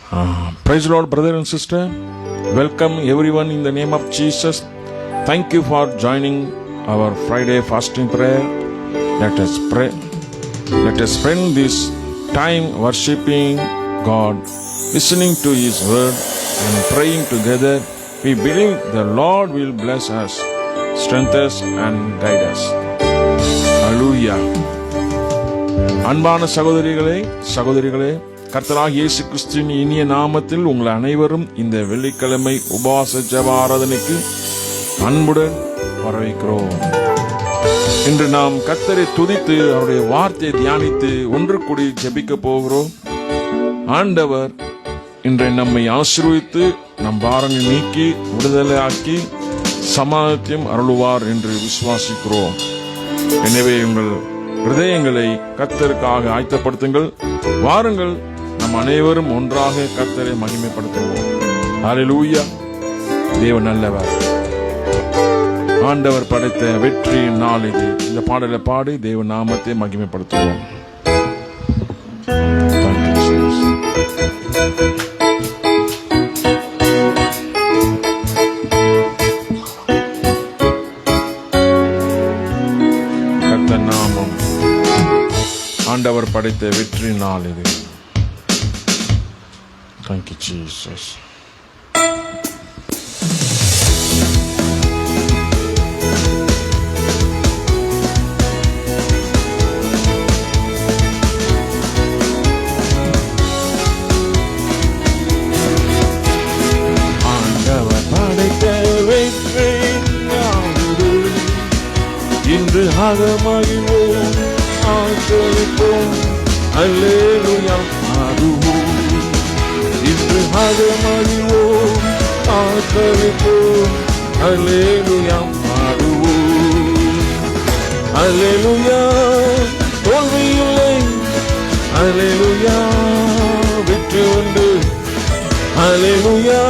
Praise the Lord, brother and sister. Welcome everyone in the name of Jesus. Thank you for joining our Friday fasting prayer. Let us pray. Let us spend this time worshiping God, listening to His word and praying together. We believe the Lord will bless us, strengthen us and guide us. Hallelujah. அன்பான சகோதரிகளே, கர்த்தராகிய இயேசு கிறிஸ்துவின் இனிய நாமத்தில் உங்கள் அனைவரும் இந்த வெள்ளிக்கிழமை உபவாச ஜெப ஆராதனைக்கு அன்புடன் வரவேற்கிறோம். இன்று நாம் கர்த்தரை துதித்து அவருடைய வார்த்தையை தியானித்து ஒன்று கூடி ஜெபிக்க போகிறோம். ஆண்டவர் இன்றை நம்மை ஆசீர்வதித்து நம் பாரங்களை நீக்கி விடுதலையாக்கி சமாதானத்தையும் அருளுவார் என்று விசுவாசிக்கிறோம். எனவே உங்கள் ஹிருதயங்களை கர்த்தருக்காக ஆயத்தப்படுத்துங்கள். வாருங்கள், நம் அனைவரும் ஒன்றாக கர்த்தரை மகிமைப்படுத்துவோம். ஹல்லேலூயா. தேவன் நல்லவர். ஆண்டவர் படைத்த வெற்றியின் நாள் இது. இந்த பாடலை பாடி தேவ நாமத்தை மகிமைப்படுத்துவோம். கர்த்தர் நாமம். ஆண்டவர் படைத்த வெற்றி நாள் இது. Thank you, Jesus. ஆண்டவர் படைத்த வெற்றி நாள் இது. இன்று ஆகமகிழ்வோம், ஆசரிப்போம், அல்லேலூயா பாடுவோம். இன்று ஆகமகிழ்வோம், ஆசரிப்போம், அல்லேலூயா பாடுவோம். அல்லேலூயா தோல்வியில்லை, அல்லேலூயா வெற்றி உண்டு. அல்லேலூயா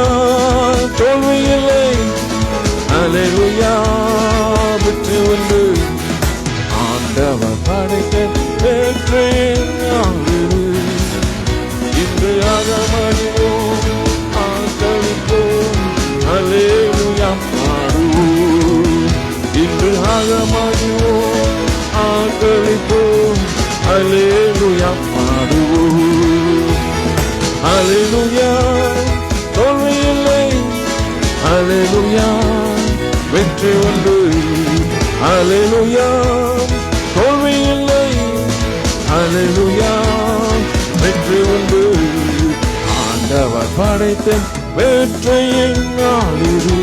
தோல்வியில்லை, அல்லேலூயா வெற்றி உண்டு. ஆண்டவர் படைத்த வெற்றியின் நாள் இது. இன்று ஆகமகிழ்வோம், ஆசரிப்போம், அல்லேலூயா பாடுவோம். இன்று ஆகமகிழ்வோம், ஆசரிப்போம், அல்லேலூயா பாடுவோம். அல்லேலூயா தோல்வியில்லை, அல்லேலூயா வெற்றி உண்டு. அல்லேலூயா தோல்வியில்லை, அல்லேலூயா வெற்றி உண்டு. ஆண்டவர் படைத்த வெற்றியின் நாள் இது.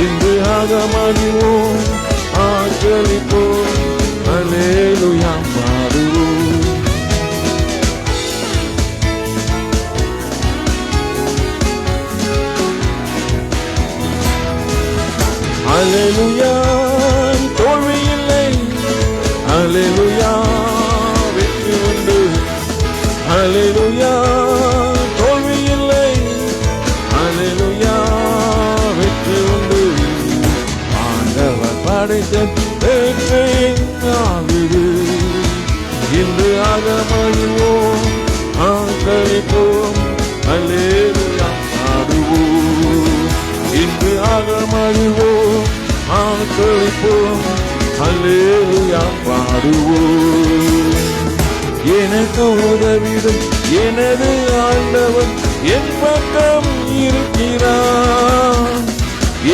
இன்று ஆகமகிழ்வோம், ஆசரிப்போம், அல்லேலூயா பாடுவோம். அல்லேலூயா தோல்வியில்லை, அல்லேலூயா வெற்றி உண்டு. அல்லேலூயா தோல்வியில்லை, அல்லேலூயா வெற்றி உண்டு. ஆண்டவர் படைத்த வெற்றியின் நாள் இது. இன்று ஆகமகிழ்வோம், ஆசரிப்போம், அல்லேலூயா பாடுவோம். இன்று ஆகமகிழ்வோம், ஆசரிப்போம், அல்லேலூயா பாடுவோம். எனக்கு உதவிடும் எனது ஆண்டவர் என் பக்கம் இருக்கிறார்.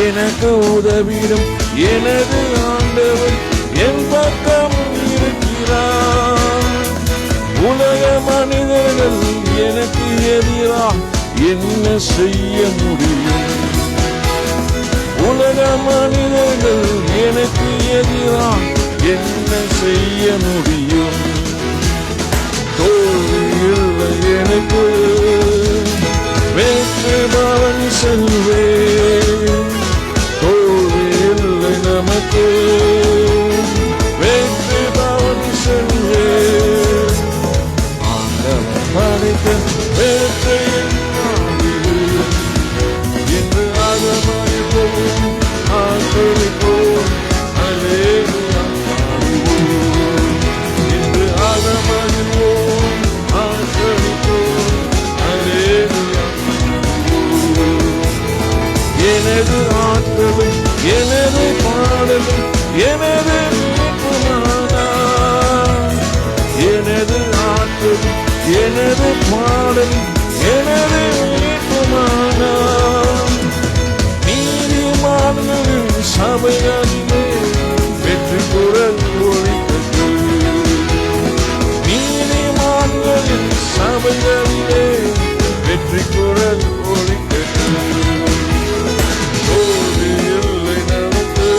எனக்கு உதவிடும் எனது ஆண்டவர் என் பக்கம் இருக்கிறார். உலக மனிதர்கள் எனக்கு எதிராக என்ன செய்ய முடியும்? உலக மனிதர்கள் எனக்கு எதிராக என்ன செய்ய முடியும்? தோல்வி இல்லை எனக்கு, வெற்றி பவன் செல்வேன். தோல்வி இல்லை நமக்கு, வெற்றி பவன் செல்வேன். ஆண்டவர் படைத்த வெற்றியின் நாள் இது. இன்று ஆகமகிழ்வோம், ஆசரிப்போம், அல்லேலூயா பாடுவோம். இன்று ஆகமகிழ்வோம், ஆசரிப்போம், அல்லேலூயா எனது மீட்புமானார். எனது ஆற்றல் எனது பாடல் எனது மீட்புமானார். நீதிமான்களின் சபைகளிலே வெற்றி குரல் ஒலித்தது. நீதிமான்களின் சபைகளிலே வெற்றி குரல் ஒலித்தது. ஓடு இல்லை நமக்கு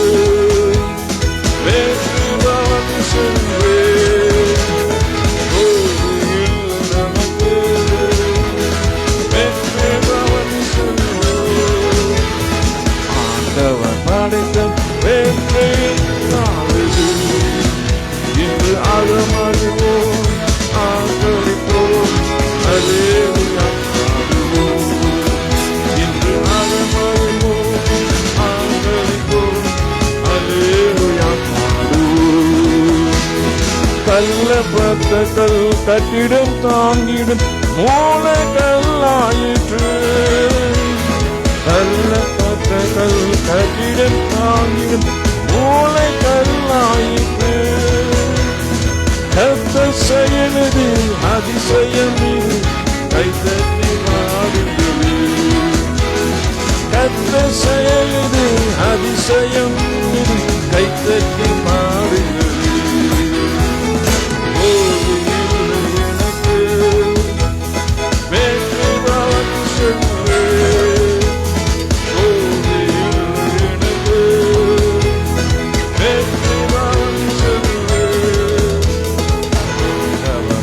வெற்றி வான் சென்றே. ஓடு இல்லை நமக்கு வெற்றி வான் சென்றே. ஆண்டவர் படைத்த வெற்றியின் நாளிது இன்று ஆகமறிவோம் ஆதரிப்போம் அல்லேலூயா பாடுவோம். இன்று ஆகமறிவோம் ஆதரிப்போம் அல்லேலூயா பாடுவோம். கல்லப்பட்ட கல் கட்டிடம் தாங்கிடும் மூலக்கல்லாயிற்று. கல்லப்பட்ட கல் கட்டிடம் தாங்கிடும் மூலக்கல்லாயிற்று. கர்த்தர் செயலது அதிசயம் இது கைதட்டி பாடுகிறது. கர்த்தர் செயலது அதிசயம் இது கைதட்டி பாடுகிறது. ஓடு இல்லை எனக்கு வெற்றி வான் சென்றே. ஓடு இல்லை எனக்கு வெற்றி வான் சென்றே.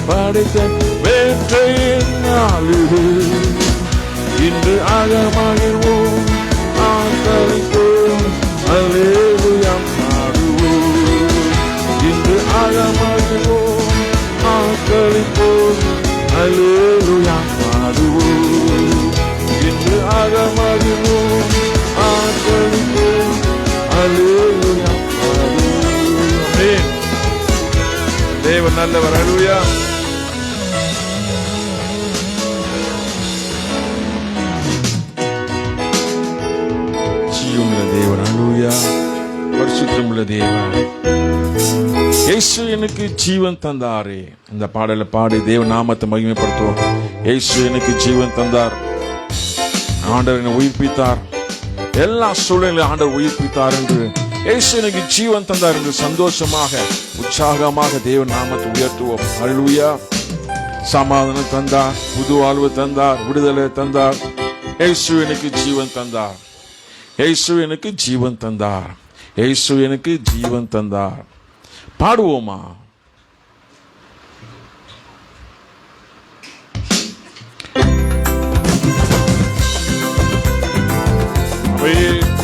படைத்த வெற்றியின் நாளிது இன்று ஆகமகிழ்வோம் ஆதரிப்போம் அல்லேலூயா பாடுவோம். இன்று ஆகமகிழ்வோம் ஆதரிப்போம் அல்லேலூயா பாடுவோம். இன்று ஆகமகிழ்வோம் ஆதரிப்போம் அல்லேலூயா பாடுவோம். ஆமென். தேவன் நல்லவர். அல்லேலூயா. ஜீவனுள்ள தேவன். அல்லேலூயா. பரிசுத்தமுள்ள தேவன். இயேசு எனக்கு ஜீவன் தந்தாரே. இந்த பாடலை பாடி தேவ நாமத்தை மகிமைப்படுத்துவோம். இயேசு எனக்கு ஜீவன் தந்தார். ஆண்டவர் என்னை உயிர்ப்பித்தார். எல்லா சூழ்நிலையிலும் ஆண்டவர் உயிர்ப்பித்தார் என்று, இயேசு எனக்கு ஜீவன் தந்தார் என்று சந்தோஷமாக உற்சாகமாக தேவ நாமத்தை உயர்த்துவோம். அல்லேலூயா. சமாதானம் தந்தார், புது வாழ்வு தந்தார், விடுதலை தந்தார். இயேசு எனக்கு ஜீவன் தந்தார். இயேசு எனக்கு ஜீவன் தந்தார். இயேசு எனக்கு ஜீவன் தந்தார். பாடுவோமா?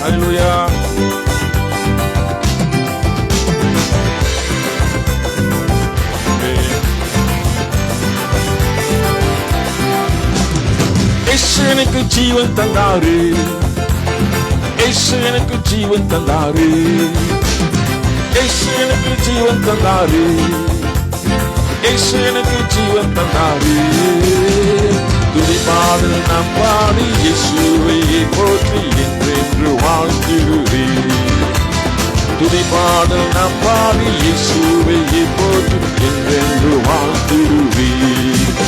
அல்லேலூயா. இயேசு எனக்கு ஜீவன் தந்தாரு. இயேசு எனக்கு ஜீவன் தந்தாரு. இயேசு எனக்கு ஜீவன் தந்தாரு. இயேசு எனக்கு ஜீவன் தந்தாரு. துதிபாடல் நாம் பாடி இயேசுவை போற்றி என்றென்று வாழ்த்திடுவேன். துதிபாடல் நாம் பாடி இயேசுவை போற்றி என்றென்று வாழ்த்திடுவேன்.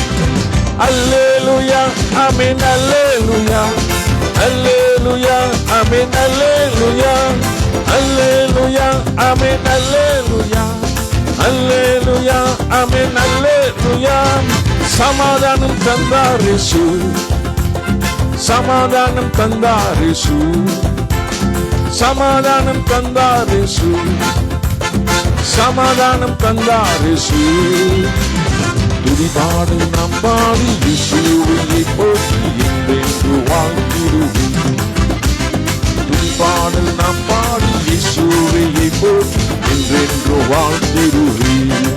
அல்லேலூயா ஆமென். அல்லேலூயா அல்லேலூயா ஆமென். அல்லேலூயா அல்லேலூயா ஆமென். அல்லேலூயா அல்லேலூயா ஆமென். அல்லேலூயா. சமாதானம் தந்தார் இயேசு. சமாதானம் தந்தார் இயேசு. சமாதானம் தந்தார் இயேசு. சமாதானம் தந்தார் இயேசு. துதிபாடல் நாம் பாடி இயேசுவை போற்றி என்றென்று வாழ்த்திடுவேன். துதிபாடல் நாம் பாடி இயேசுவை போற்றி என்றென்று வாழ்த்திடுவேன்.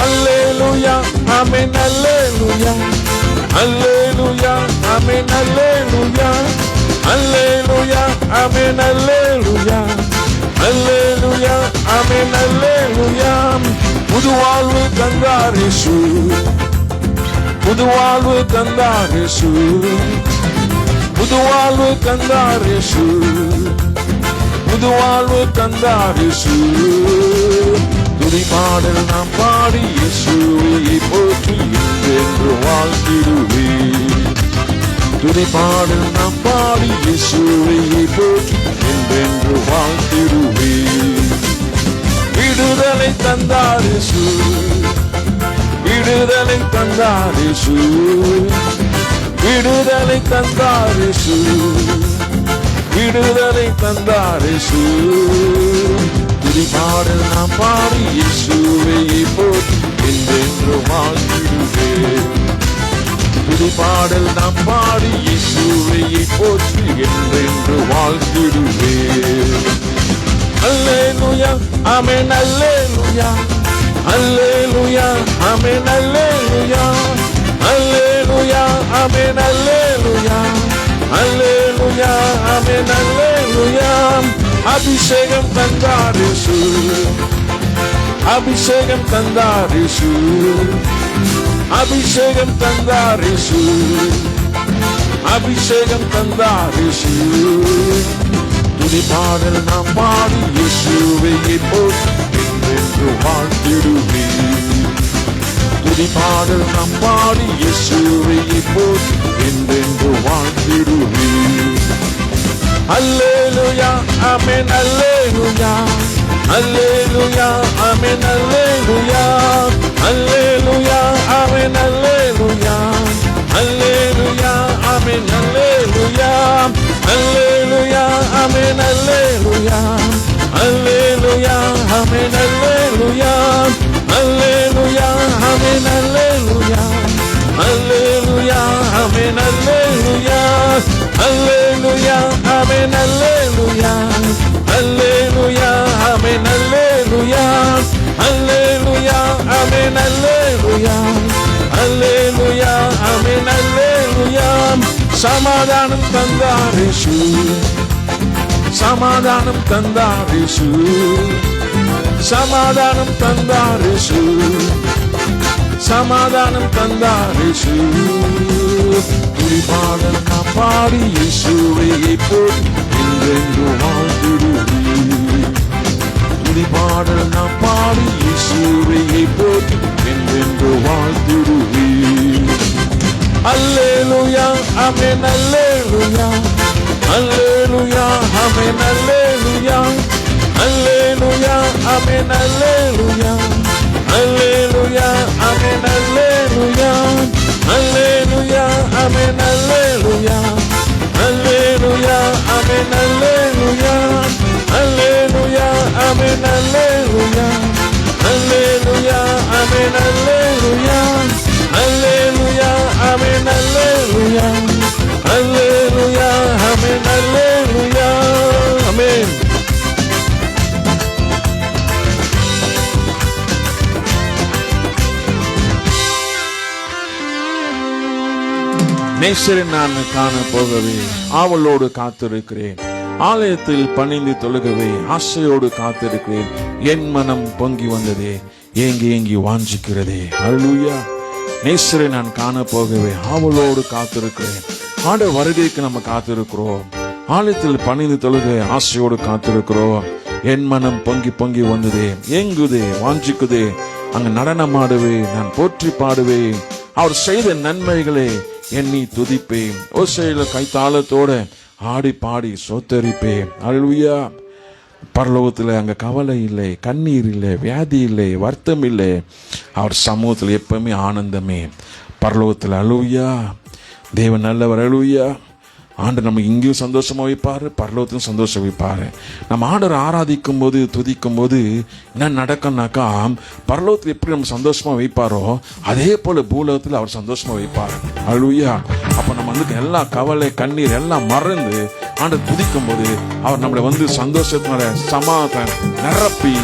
அல்லேலூயா ஆமென். அல்லேலூயா அல்லேலூயா ஆமென். அல்லேலூயா அல்லேலூயா ஆமென். அல்லேலூயா அல்லேலூயா ஆமென். அல்லேலூயா. புது வாழ்வு தந்தார் இயேசு. புது வாழ்வு தந்தார் இயேசு. புது வாழ்வு தந்தார் இயேசு. புது வாழ்வு தந்தார் இயேசு. துதிபாடல் நாம் பாடி இயேசுவை போற்றி என்றென்று வாழ்த்திடுவே. துதிபாடல் நாம் பாடி இயேசுவை போற்றி என்றென்று வாழ்த்திடுவே. விடுதலை தந்தார் இயேசு, விடுதலை தந்தார் இயேசு, விடுதலை தந்தார் இயேசு, விடுதலை தந்தார் இயேசு. துதிபாடல் நாம் பாடி இயேசுவை போற்றி என்றென்று வாழ்த்திடுவே. துதிபாடல் நாம் பாடி இயேசுவை போற்றி என்றென்று வாழ்த்திடுவே. அல்லேலூயா ஆமென் அல்லேலூயா, அல்லேலூயா ஆமென் அல்லேலூயா, அல்லேலூயா ஆமென் அல்லேலூயா, அல்லேலூயா ஆமென் அல்லேலூயா. அபிஷேகம் தந்தார் இயேசு, அபிஷேகம் தந்தார் இயேசு, அபிஷேகம் தந்தார் இயேசு, அபிஷேகம் தந்தார் இயேசு. துதிபாடல் நாம் பாடி இயேசுவை போற்றி என்றென்று வாழ்த்திடுவே. துதிபாடல் நாம் பாடி இயேசுவை போற்றி என்றென்று வாழ்த்திடுவே. அல்லேலூயா ஆமென் அல்லேலூயா, அல்லேலூயா ஆமென் அல்லேலூயா, அல்லேலூயா ஆமென் அல்லேலூயா, அல்லேலூயா ஆமென் அல்லேலூயா, அல்லேலூயா ஆமென் அல்லேலூயா, அல்லேலூயா ஆமென் அல்லேலூயா, அல்லேலூயா ஆமென் அல்லேலூயா, அல்லேலூயா ஆமென் அல்லேலூயா, அல்லேலூயா ஆமென் அல்லேலூயா, அல்லேலூயா ஆமென் அல்லேலூயா, அல்லேலூயா ஆமென் அல்லேலூயா, அல்லேலூயா ஆமென் அல்லேலூயா. சமாதானம் தந்தார் இயேசு, சமாதானம் தந்தார் இயேசு, சமாதானம் தந்தார் இயேசு, சமாதானம் தந்தார் இயேசு. துதிபாடல் நாம் பாடி இயேசுவை போற்றி என்றென்று வாழ்த்திடுவே. துதிபாடல் நாம் பாடி இயேசுவை போற்றி என்றென்று வாழ்த்திடுவே. அல்லேலூயா ஆமென் அல்லேலூயா, அல்லேலூயா ஆமென் அல்லேலூயா, அல்லேலூயா ஆமென் அல்லேலூயா, அல்லேலூயா ஆமென் அல்லேலூயா, அல்லேலூயா ஆமென் அல்லேலூயா, அல்லேலூயா ஆமென் அல்லேலூயா, அல்லேலூயா ஆமென் அல்லேலூயா, அல்லேலூயா ஆமென் அல்லேலூயா, அல்லேலூயா ஆமென் அல்லேலூயா, அல்லேலூயா ஆமென் அல்லேலூயா. ஆமென். நேசரை நான் காண போகவே ஆவலோடு காத்திருக்கிறேன். ஆலயத்தில் பணிந்து தொழுகவே ஆசையோடு காத்திருக்கிறேன். என் மனம் பொங்கி வந்ததே, ஏங்கி ஏங்கி வாஞ்சிக்கிறதே. அல்லேலூயா. நேசரை நான் காண போகவே ஆவலோடு காத்திருக்கிறேன். ஆண்டவர் வருகைக்கு நம்ம காத்திருக்கிறோம். ஆலயத்தில் பணிந்து தொழுகவே ஆசையோடு காத்திருக்கிறோம். என் மனம் பொங்கி பொங்கி வந்ததே, ஏங்குதே, வாஞ்சிக்குதே. அங்கு நடனமாடுவே, நான் போற்றி பாடுவேன். அவர் செய்த நன்மைகளை எண்ணி துதிப்பேன். ஓசையில கைத்தாளத்தோட ஆடி பாடி சோத்தரிப்பேன். அல்லேலூயா. பரலோகத்தில் அங்க கவலை இல்லை, கண்ணீர் இல்லை, வியாதி இல்லை, வருத்தம் இல்லை. அவர் சமூகத்தில் எப்பவுமே ஆனந்தமே. பரலோகத்தில். அல்லேலூயா. தேவன் நல்லவர். அல்லேலூயா. ஆண்டவர் நம்ம இங்கேயும் சந்தோஷமா வைப்பாரு, பரலோகத்திலும் சந்தோஷம் வைப்பாரு. நம்ம ஆண்டவரை ஆராதிக்கும் போது, துதிக்கும் போது என்ன நடக்கும்னாக்கா, பரலோகத்தில் எப்படி நம்ம சந்தோஷமா வைப்பாரோ அதே போல பூலோகத்தில் அவர் சந்தோஷமா வைப்பாரு. அல்லேலூயா. அப்ப நம்ம எல்லா கவலை, கண்ணீர் எல்லாம் மறந்து ஆண்டவர் துதிக்கும் போது அவர் நம்மளை சந்தோஷத்தினால சமாதானம் நிரப்பி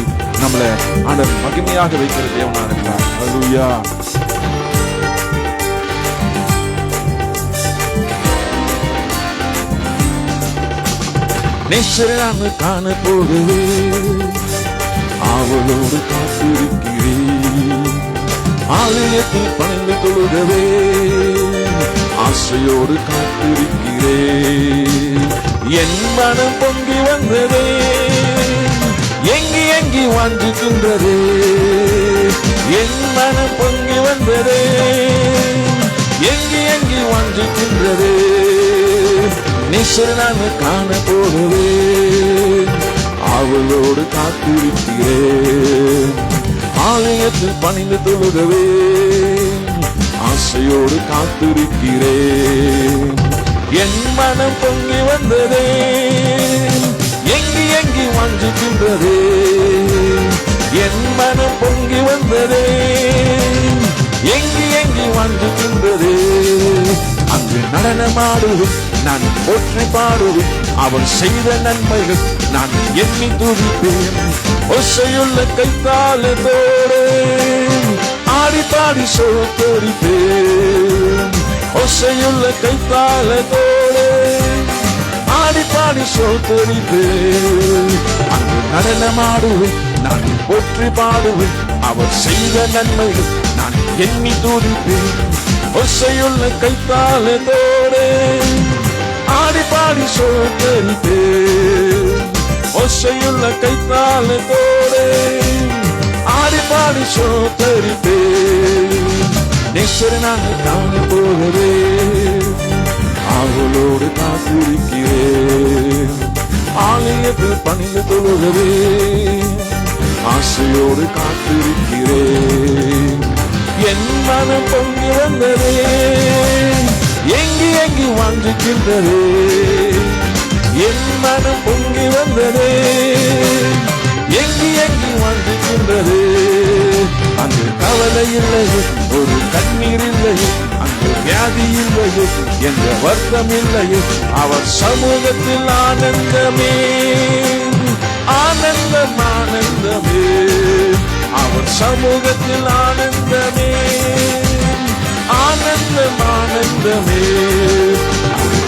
நம்மளை ஆண்டவர் மகிமையாக வைக்கிற தேவனா இருக்கிறார். அல்லேலூயா. நேசரை நான் காண போகவே ஆவலோடு காத்திருக்கிறேன். ஆலயத்தில் பணிந்து தொழுகவே ஆசை ஆசையோடு காத்திருக்கிறேன். என் மனம் பொங்கி வந்ததே, எங்கி எங்கி வாஞ்சிக்கின்றதே. என் மனம் பொங்கி வந்ததே, எங்கி எங்கி வாஞ்சிக்கின்றதே. நேசரை நான் காண போகிறேன், அவளோடு காத்திருக்கிறேன். ஆலயத்தில் பணிந்து தொழுகவே ஆசையோடு காத்திருக்கிறேன். என் மனம் பொங்கி வந்ததே, எங்கி எங்கி வாஞ்சிக்கின்றதே. என் மனம் பொங்கி வந்ததே, எங்கி எங்கி வாஞ்சிக்கின்றதே. அங்கு நடனமாடுவேன், நான் போற்றி பாடுவேன். அவள் செய்த நன்மைகள் நான் எண்ணி துதிப்பேன். ஒசையுள்ள கைத்தாளத்தோடு ஆடி பாடி சோத்தரிப்பேன். ஒசையுள்ள கைத்தாளத்தோடு ஆடி பாடி சோத்தரிப்பேன். அங்கு நடனமாடுவேன், நான் போற்றி பாடுவேன். அவர் செய்த நன்மைகள் நான் எண்ணி துதிப்பேன். ஒசையுள்ள கைத்தாளத்தோடு ஆடி பாடி சோத்தரிப்பேன். ஒசையுள்ள கைத்தாளத்தோடு ஆடி பாடி சோத்தரிப்பேன். நேசரை நான் காண போகிறேன், அவளோடு காத்திருக்கிறேன். ஆலயத்தில் பணிந்து தொழுகிறேன், ஆசையோடு காத்திருக்கிறேன். என் மனம் பொங்கி வந்ததே, எங்கி எங்கி வாஞ்சிக்கின்றதே. என் மனம் பொங்கி வந்ததே, எங்கி எங்கி வாஞ்சிக்கின்றதே. அங்கு கவலை இல்லையே, ஒரு கண்ணீர் இல்லையே. அங்கு வியாதி இல்லையே, என்ற வருத்தம் இல்லையே. அவர் சமூகத்தில் ஆனந்தமே, ஆனந்தம் ஆனந்தமே. அவர் சமூகத்தில் ஆனந்தமே, ஆனந்தம் ஆனந்தமே.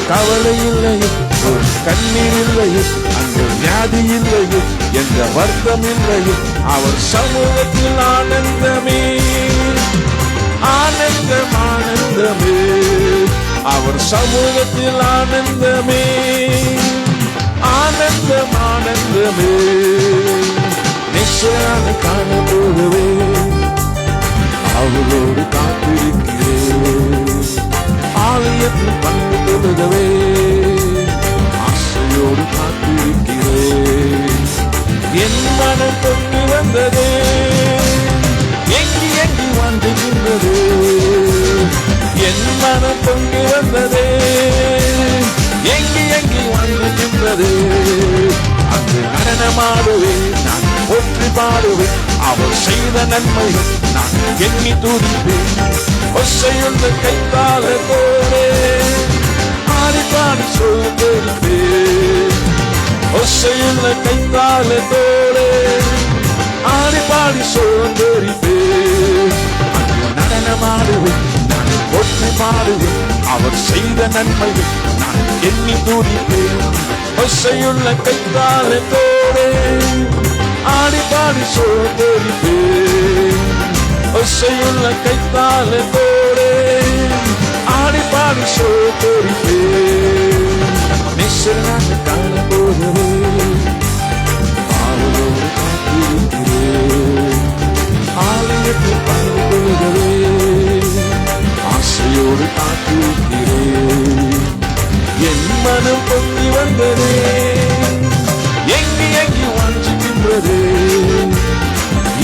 கவலை இல்லையே, ஒரு கண்ணீர் இல்லையே. அங்கு வியாதி இல்லையே, என்ற வருத்தம் இல்லையே. அவர் சமூகத்தில் ஆனந்தமே, ஆனந்தம் ஆனந்தமே. அவர் சமூகத்தில் ஆனந்தமே, ஆனந்தம் ஆனந்தமே. நேசரை காண போகிறேன், அவளோடு காத்திருக்கிறேன். ஆலயத்தில் பணிந்து தொழுகவே ஆசையோடு காத்திருக்கிறேன். என் மனம் பொங்கி வந்ததே, எங்கி எங்கி வாஞ்சிக்கின்றதே. என் மனம் பொங்கி வந்ததே, எங்கி எங்கி வாஞ்சிக்கின்றதே. அங்கு நடனமாடுவேன், நான் போற்றி பாடுவேன். அவர் செய்த நன்மைகள் நான் எண்ணி துதிப்பேன். ஒசையுள்ள கைத்தாளத்தோடு ஆடி பாடி சோத்தரிப்பேன். ஒசையுள்ள கைத்தாளத்தோடு ஆடி பாடி சோத்தரிப்பேன். அங்கு நடனமாடுவேன், நான் போற்றி பாடுவேன். அவர் செய்த நன்மைகள் நான் எண்ணி துதிப்பேன். ஒசையுள்ள கைத்தாளத்தோடு ஆடி பாடி சோத்தரிப்பேன். ஒசையுள்ள கைத்தாளத்தோடு ஆடி பாடி சோத்தரிப்பேன். நேசரை நான் காண போகிறேன், அவளோடு காத்திருக்கிறேன். ஆலயத்தில் பணிந்து கொள்கிறேன், ஆசையோடு காத்திருக்கிறேன். என் மனம் பொங்கி வந்ததே, எங்கி எங்கி வாஞ்சிக்கின்றதே.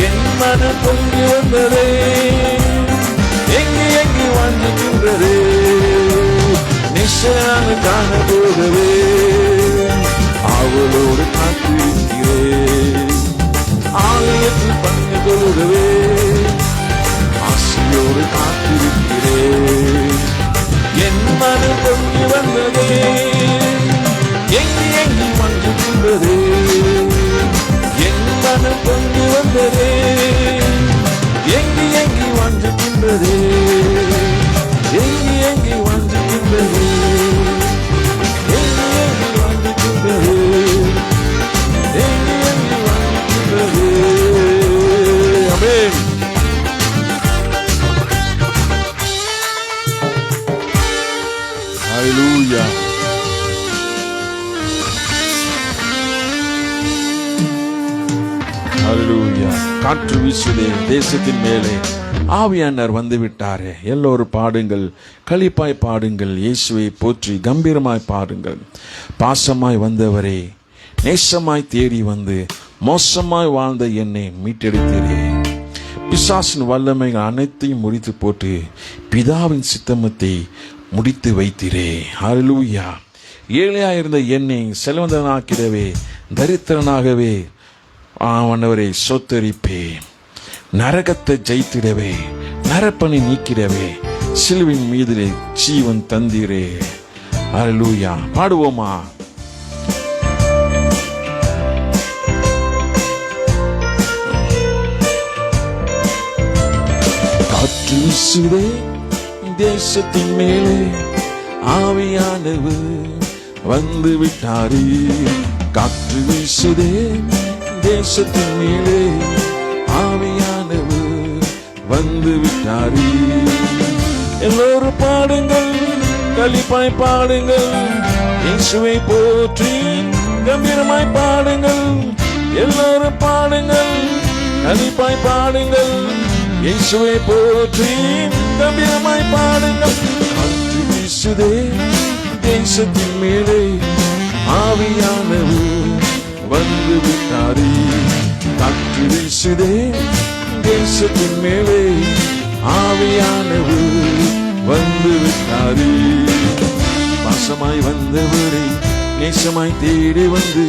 என் மனம் பொங்கி வந்ததே, எங்கி எங்கி வாஞ்சிக்கின்றதே. நேசரை நான் காண போகிறேன், அவளோடு காத்திருக்கிறேன். ஆலயத்தில் பணிந்து கொள்கிறேன், ஆசையோடு காத்திருக்கிறேன். என் மனம் பொங்கி வந்ததே, எங்கி எங்கி வாஞ்சிக்கின்றதே. என் மனம் பொங்கி வந்ததே, எங்கி எங்கி வாஞ்சிக்கின்றதே. எங்கி எங்கி வாஞ்சிக்கின்றதே, எங்கி எங்கி வாஞ்சிக்கின்றதே. எங்கி எங்கி வாஞ்சிக்கின்றதே. ஆமென். ஹல்லேலூயா. ஹல்லேலூயா. காற்று வீசுதே தேசத்தின் மேலே, ஆவியானவர் வந்து விட்டாரே. எல்லோரும் பாடுங்கள், களிப்பாய் பாடுங்கள், இயேசுவை போற்றி கம்பீரமாய் பாடுங்கள். பாசமாய் வந்தவரே, நேசமாய் தேடி வந்து மோசமாய் வாழ்ந்த என்னை மீட்டெடுத்தீரே. பிசாசின் வல்லமைகள் அனைத்தையும் முடித்து போட்டு பிதாவின் சித்தமத்தை முடித்து வைத்தீரே. ஹல்லேலூயா. ஏழையா இருந்த என்னை செல்வந்தனாக்கிடவே, தரித்திரனாகவே ஆண்டவரை சொத்தரிப்பே. நரகத்தை ஜெயித்திடவே, நரப்பனை நீக்கிடவே, சிலுவின் மீதிலே ஜீவன் தந்தீரே. ஹல்லேலூயா. பாடுவோமா? காற்று வீசுதே தேசத்தின் மேலே, ஆவியானவர் வந்து விட்டாரே. காற்று வீசுதே தேசத்தின் மேலே, ஆவியானவர் வந்து விட்டாரே. எல்லோரும் பாடுங்கள், களிப்பாய் பாடுங்கள், இயேசுவை போற்றி கம்பீரமாய் பாடுங்கள். எல்லோரும் பாடுங்கள், களிப்பாய் பாடுங்கள், இயேசுவை போற்றி கம்பீரமாய் பாடுங்கள். காற்று வீசுதே தேசத்தின் மேலே, ஆவியானவர் வந்து விட்டாரே. காற்று வீசுதே தேசத்தின் மேலே, ஆவியானவர் வந்து விட்டாரே. பாசமாய் வந்தவரை நேசமாய் தேடி வந்து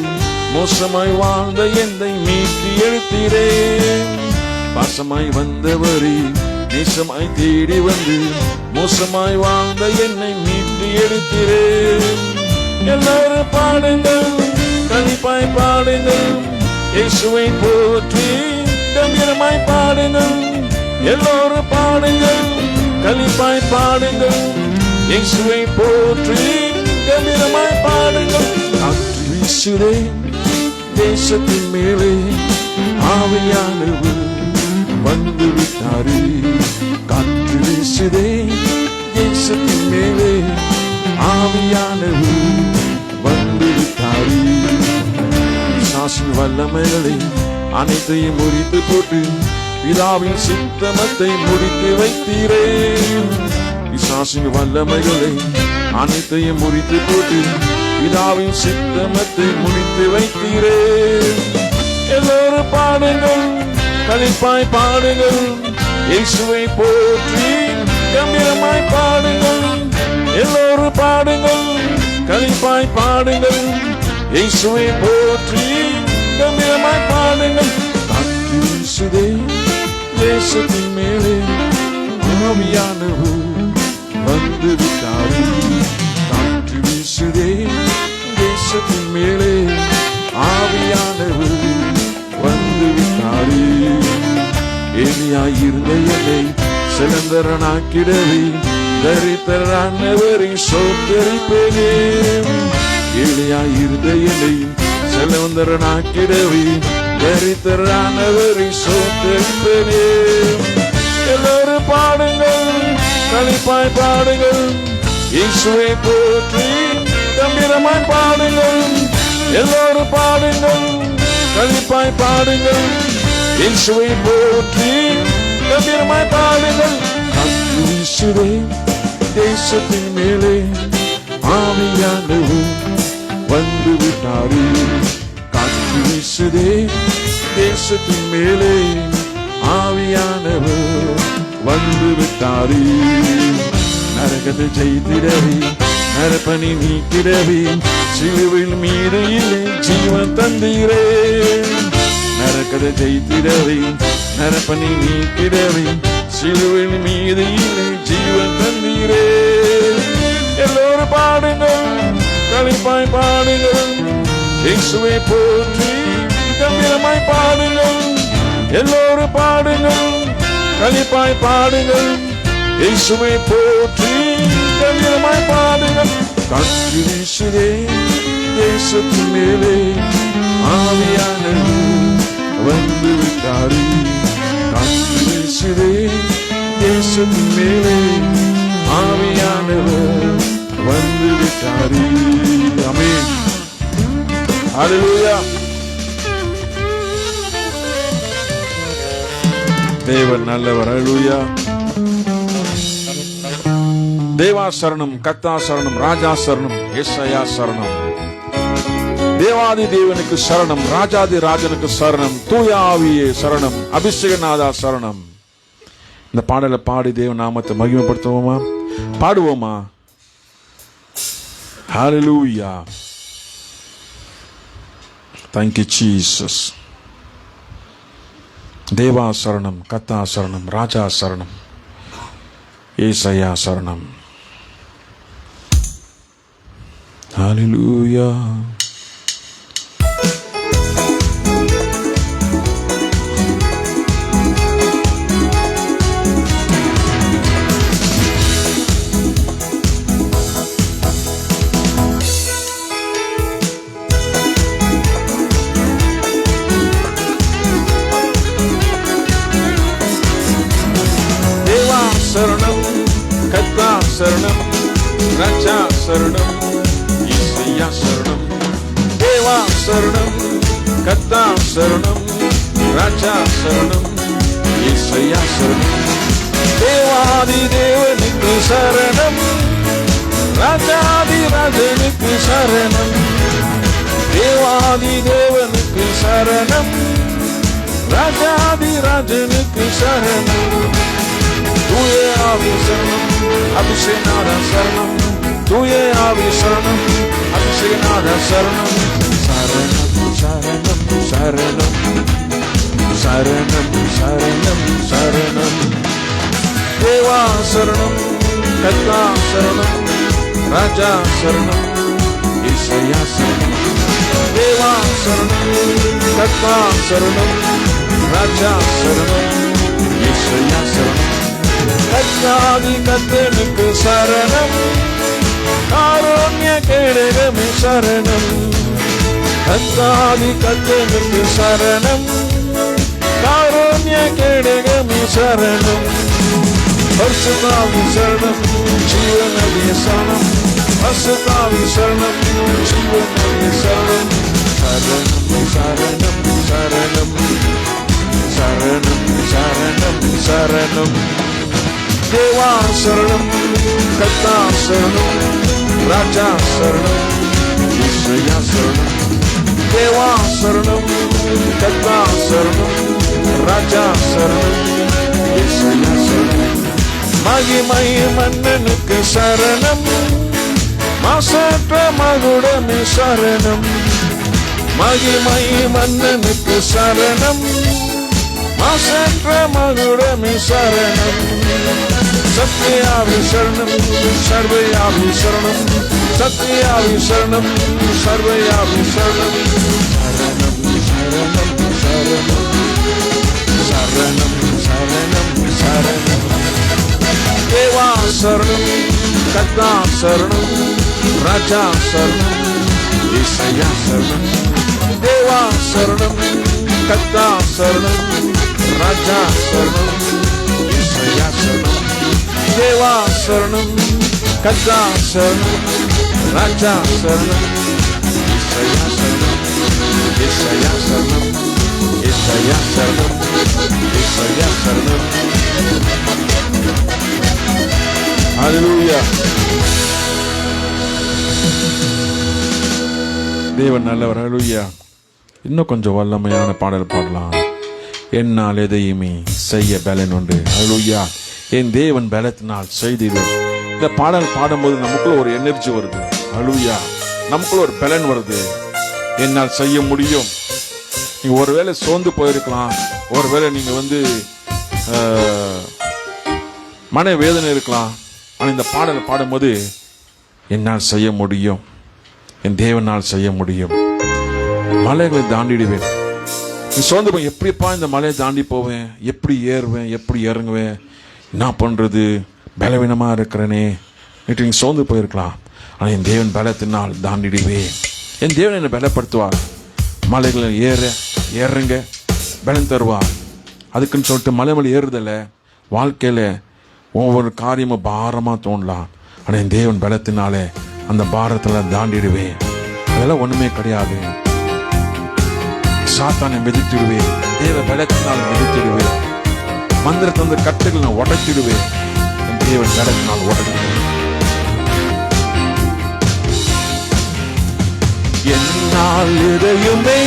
மோசமாய் வாழ்ந்த என்னை மீட்டி எடுத்தீரே. பாசமாய் வந்தவரை நேசமாய் தேடி வந்து மோசமாய் வாழ்ந்த என்னை மீட்டி எடுத்தீரே. எல்லாரும் பாடுங்கள், களிப்பாய் பாடுங்கள், இயேசுவை போற்றி கம்பீரமாய் பாடுங்கள். எல்லோரும் பாடுங்கள், களிப்பாய் பாடுங்கள், இயேசுவை போற்றி கம்பீரமாய் பாடுங்கள். காற்று வீசுதே தேசத்தின் மேலே, ஆவியானவர் வந்து விட்டாரே. காற்று வீசுதே தேசத்தின் மேலே, ஆவியானவர் வந்து விட்டாரே. பிசாசின் வல்லமைகளை அனைத்தையும் முறித்து போட்டு பிதாவின் சித்தமத்தை முடித்து வைத்தீரே. பிசாசின் வல்லமைகளை அனைத்தையும் முறித்து போட்டு பிதாவின் சித்தமத்தை முடித்து வைத்தீரே. எல்லோரும் பாடுங்கள், களிப்பாய் பாடுங்கள், இயேசுவை போற்றி கம்பீரமாய் பாடுங்கள். எல்லோரும் பாடுங்கள், களிப்பாய் பாடுங்கள், இயேசுவை போற்றி கம்பீரமாய் பாடுங்கள். காற்று வீசுதே தேசத்தின் மேலே, ஆவியானவர் வந்து விட்டாரே. காற்று வீசுதே தேசத்தின் மேலே, ஆவியானவர் வந்து விட்டாரே. ஏழையாயிருந்த என்னை செல்வந்தரனாக்கிடவே, தரித்திரனானவரை சோத்தரிப்பேனே. ஏழையாயிருந்த என்னை செல்வந்தரனாக்கிடவே, தரித்திரனானவரை சோத்தரிப்பேனே. எல்லோரும் பாடுங்கள், களிப்பாய் பாடுங்கள், இயேசுவை போற்றி கம்பீரமாய் பாடுங்கள். எல்லோரும் பாடுங்கள், களிப்பாய் பாடுங்கள், இயேசுவை போற்றி கம்பீரமாய் பாடுங்கள். காற்று வீசுதே தேசத்தின் மேலே, ஆவியானவர் வந்து விட்டாரே. காற்று வீசுதே தேசத்தின் மேலே, ஆவியானவர் வந்து விட்டாரே. நரகத்தை ஜெயித்திடவே, நரப்பனை நீக்கிடவே, சிலுவையில் மீது இல்லை ஜீவன் தந்தீரே. நரகத்தை ஜெயித்திடவே, நரப்பனை நீக்கிடவே, சிலுவையில் மீது இல்லை ஜீவன் தந்தீரே. எல்லோரும் பாடுங்கள், களிப்பாய் பாடுங்கள், இயேசுவை போற்றி கம்பீரமாய் பாடுங்கள். எல்லோரும் பாடுங்கள், களிப்பாய் பாடுங்கள், இயேசுவை போற்றி கம்பீரமாய் பாடுங்கள். காற்று வீசுதே தேசத்தின் மேலே, ஆவியானவர் வந்து விட்டாரே. காற்று வீசுதே தேசத்தின் மேலே, ஆவியானவர் வந்து விட்டாரே. ஆமென். ஹல்லேலூயா. தேவன் நல்லவர். ஹல்லேலூயா. தேவா சரணம், கர்த்தா சரணம், ராஜா சரணம், யெஷயா சரணம். தேவாதி தேவனுக்கு சரணம், ராஜாதி ராஜனுக்கு சரணம், தூய ஆவியே சரணம், அபிஷேகநாதா சரணம். இந்த பாடலை பாடி தேவ நாமத்தை மகிமைப்படுத்துவோமா? பாடுவோமா? ஹல்லேலூயா. Thank you Jesus. தேவா சரணம், கர்த்தா சரணம், ராஜா சரணம், யெஷயா சரணம். ஹல்லேலூயா. சரணம், கர்த்தா சரணம், ராஜா சரணம், யெஷயா சரணம். தேவா சரணம், கர்த்தா சரணம், ராஜா சரணம், யெஷயா சரணம். தேவாதி தேவனுக்கு சரணம், ராஜாதி ராஜனுக்கு சரணம். தேவாதி தேவனுக்கு சரணம், ராஜாதி ராஜனுக்கு சரணம். தூய ஆவி சரணம், அபிஷேகநாதா சரணம், தூய ஆவி சரணம், அபிஷேகநாதா சரணம். சரணம் சரணம் சரணம் சரணம் சரணம் சரணம். தேவா சரணம், கர்த்தா சரணம், ராஜா சரணம், யெஷயா சரணம். தேவா சரணம், கர்த்தா சரணம், ராஜா சரணம், யெஷயா சரணம். கர்த்தாதி கர்த்தனுக்கு சரணம், காருண்ய கேடகமே சரணம். கர்த்தாதி கர்த்தனுக்கு சரணம், காருண்ய கேடகமே சரணம். பரிசுத்தாவி சரணம், ஜீவநதிய சரணம், பரிசுத்தாவி சரணம், ஜீவநதிய சரணம். சரணம் சரணம் சரணம் சரணம் சரணம் சரணம். தேவா சரணம், கர்த்தா சரணம், ராஜா சரணம், யெஷயா சரணம். தேவா சரணம், கர்த்தா சரணம், ராஜா சரணம், யெஷயா சரணம். மகிமை மன்னனுக்கு சரணம், மாசற்ற மகுடமே சரணம். மகிமை மன்னனுக்கு சரணம், மாசற்ற மகுடமே சரணம். சத்யாவி சரணம், சர்வயாவி சரணம், சத்யாவி சரணம், சர்வயாவி சரணம். சரணம் சரணம் சரணம் சரணம் சரணம். தேவா சரணம், கர்த்தா சரணம், ராஜா சரணம், யெஷயா சரணம். தேவா சரணம், கர்த்தா சரணம், ராஜா சரணம், யெஷயா சரணம். தேவா சரணம், கர்த்தா சரணம், ராஜா சரணம், யெஷயா சரணம், யெஷயா சரணம், யெஷயா சரணம், யெஷயா சரணம். ஹல்லேலூயா. தேவன் நல்லவர். ஹல்லேலூயா. இன்னும் கொஞ்சம் வல்லமையான பாடல் பாடலாம். என்னால் எதையுமே செய்ய பலன் உண்டு. ஹல்லேலூயா. என் தேவன் பலத்தினால் செய்தது. இந்த பாடல் பாடும்போது நமக்குள்ள ஒரு எனர்ஜி வருது. ஹல்லேலூயா. நமக்குள்ள ஒரு பலன் வருது. என்னால் செய்ய முடியும். நீங்க ஒருவேளை சோர்ந்து போயிருக்கலாம், ஒருவேளை நீங்க மன வேதனை இருக்கலாம். ஆனால் இந்த பாடலை பாடும்போது என்னால் செய்ய முடியும், என் தேவனால் செய்ய முடியும், மலைகளை தாண்டிடுவேன். நீ சோர்ந்து போய் எப்படிப்பா இந்த மலையை தாண்டி போவேன், எப்படி ஏறுவேன், எப்படி இறங்குவேன், என்ன பண்றது, பலவீனமாக இருக்கிறேனே நேற்று நீங்க சோர்ந்து போயிருக்கலாம். ஆனால் என் தேவன் பலத்தினால் தாண்டிடுவேன். என் தேவன் என்னை பலப்படுத்துவார். மலைகளை ஏறுங்க பலம் தருவார். அதுக்குன்னு சொல்லிட்டு மலை மேலே ஏறுதல வாழ்க்கையில் ஒவ்வொரு காரியமும் பாரமாக தோணலாம். ஆனால் என் தேவன் பலத்தினாலே அந்த பாரத்துல தாண்டிடுவேன். அதெல்லாம் ஒண்ணுமே கிடையாது. சாத்தானை மிதித்திடுவேன், தேவ பலத்தினால் மிதித்திடுவேன். மந்திரத்தந்த கட்டுகள் நான் உடைத்திடுவேன், என் தேவன் பலத்தினால் உடைத்திடுவேன். என்னால் எதையுமே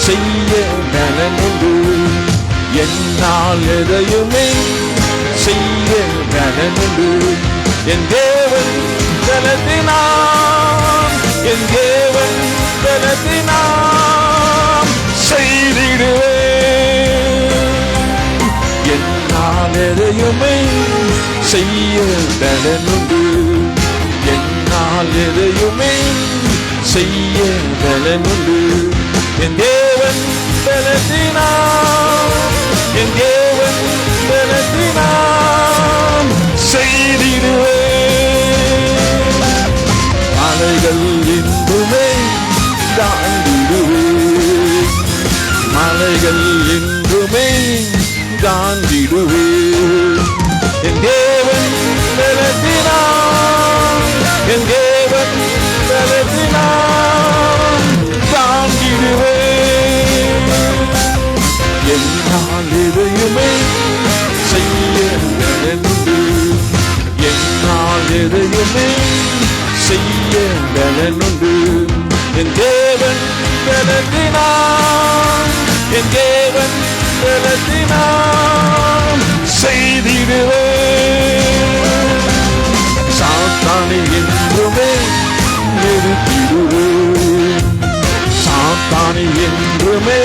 செய்ய பலனுண்டு, என்னால் எதையுமே செய்ய பலனுண்டு. என் தேவன் பலத்தினால், என் தேவன் பலத்தினால் செய்திடுவேன். என்னால் எதையுமே செய்ய பலனுண்டு, என்னால் எதையுமே செய்ய பலனுண்டு. என் தேவன் பலத்தினால், என் தேவன் பலத்தினால் செய்திடுவேன். மலைகள் என்றுமே தாண்டிடுவேன், மலைகள் என்றுமே தாண்டிடுவேன். என் தேவன் பலத்தினால், என் தேவன் பலத்தினால் தாண்டிடுவேன். என்னால் எதையுமே செய்ய பலனுண்டு, என்னால் எதையுமே செய்ய பலனுண்டு. என் தேவன் பலத்தினால், என் தேவன் பலத்தினால் செய்திடுவேன். சாத்தானை என்றுமே நிறுத்திடுவேன், சாத்தானை என்றுமே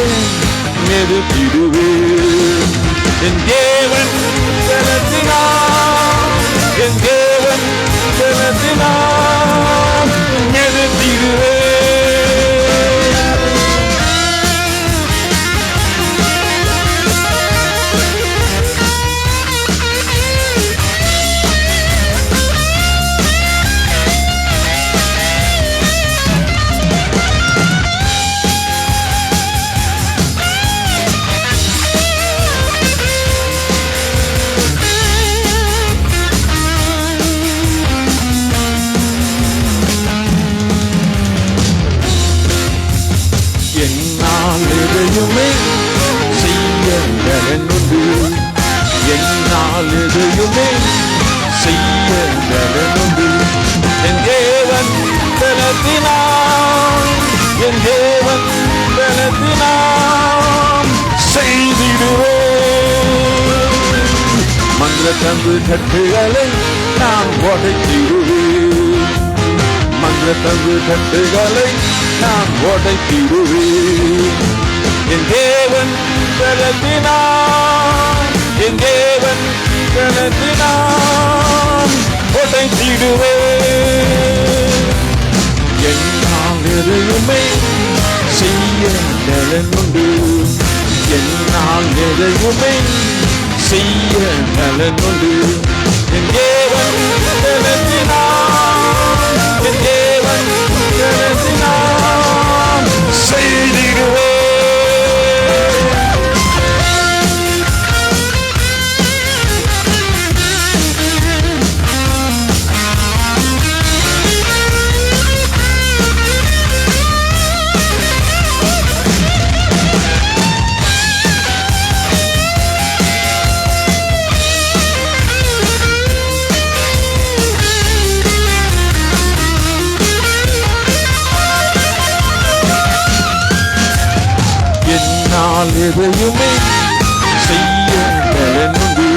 நிறுத்திடுவேன். என் தேவன் பலத்தினால், என் தேவன் பலத்தினால் நிறுத்திடுவேன். என்னால் எதையுமே செய்ய பலனுண்டு, என்னால் எதையுமே செய்ய பலனுண்டு. என் தேவன் பலத்தினால், என் தேவன் பலத்தினால் செய்திடுவேன். மந்திரத்தந்து கட்டுகளை நான் உடைத்திடுவேன், மந்திரத்தந்து கட்டுகளை நான் உடைத்திடுவேன். என் தேவன் பலத்தினால், என் தேவன் பலத்தினால் உடைத்திடுவேன். என்னால் எதையுமே செய்ய பலனுண்டு, என்னால் எதையுமே செய்ய பலனுண்டு. என் தேவன் பலத்தினால், என் தேவன் பலத்தினால் செய்திடுவேன். என்னால் எதையுமே செய்ய பலனுண்டு,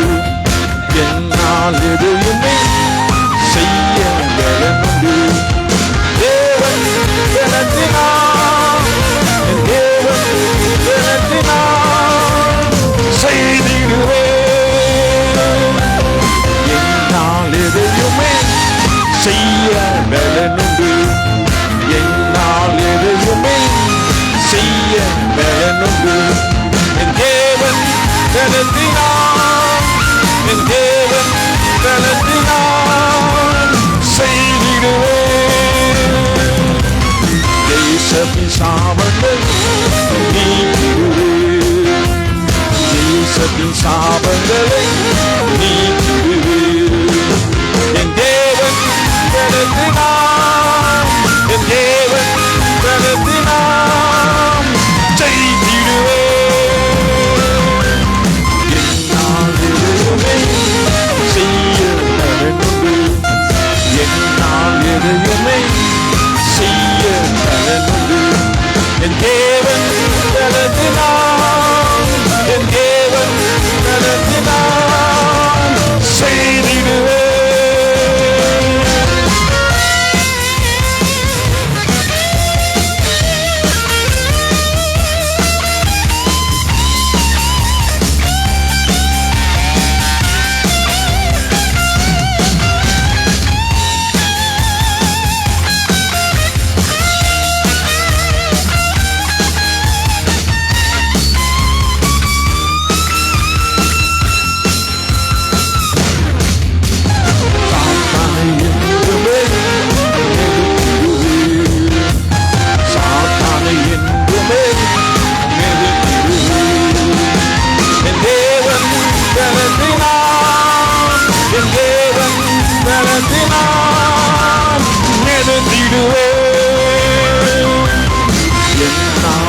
என்னால் எதையுமே செய்ய பலனுண்டு. தேவன் பலத்தினால், என் தேவன் பலத்தினால் செய்திடுவேன். என்னால் எதையுமே செய்ய பலனுண்டு, என்னால் எதையுமே செய்ய பலனுண்டு. என் தேவன் பலத்தினால், என் தேவன் பலத்தினால்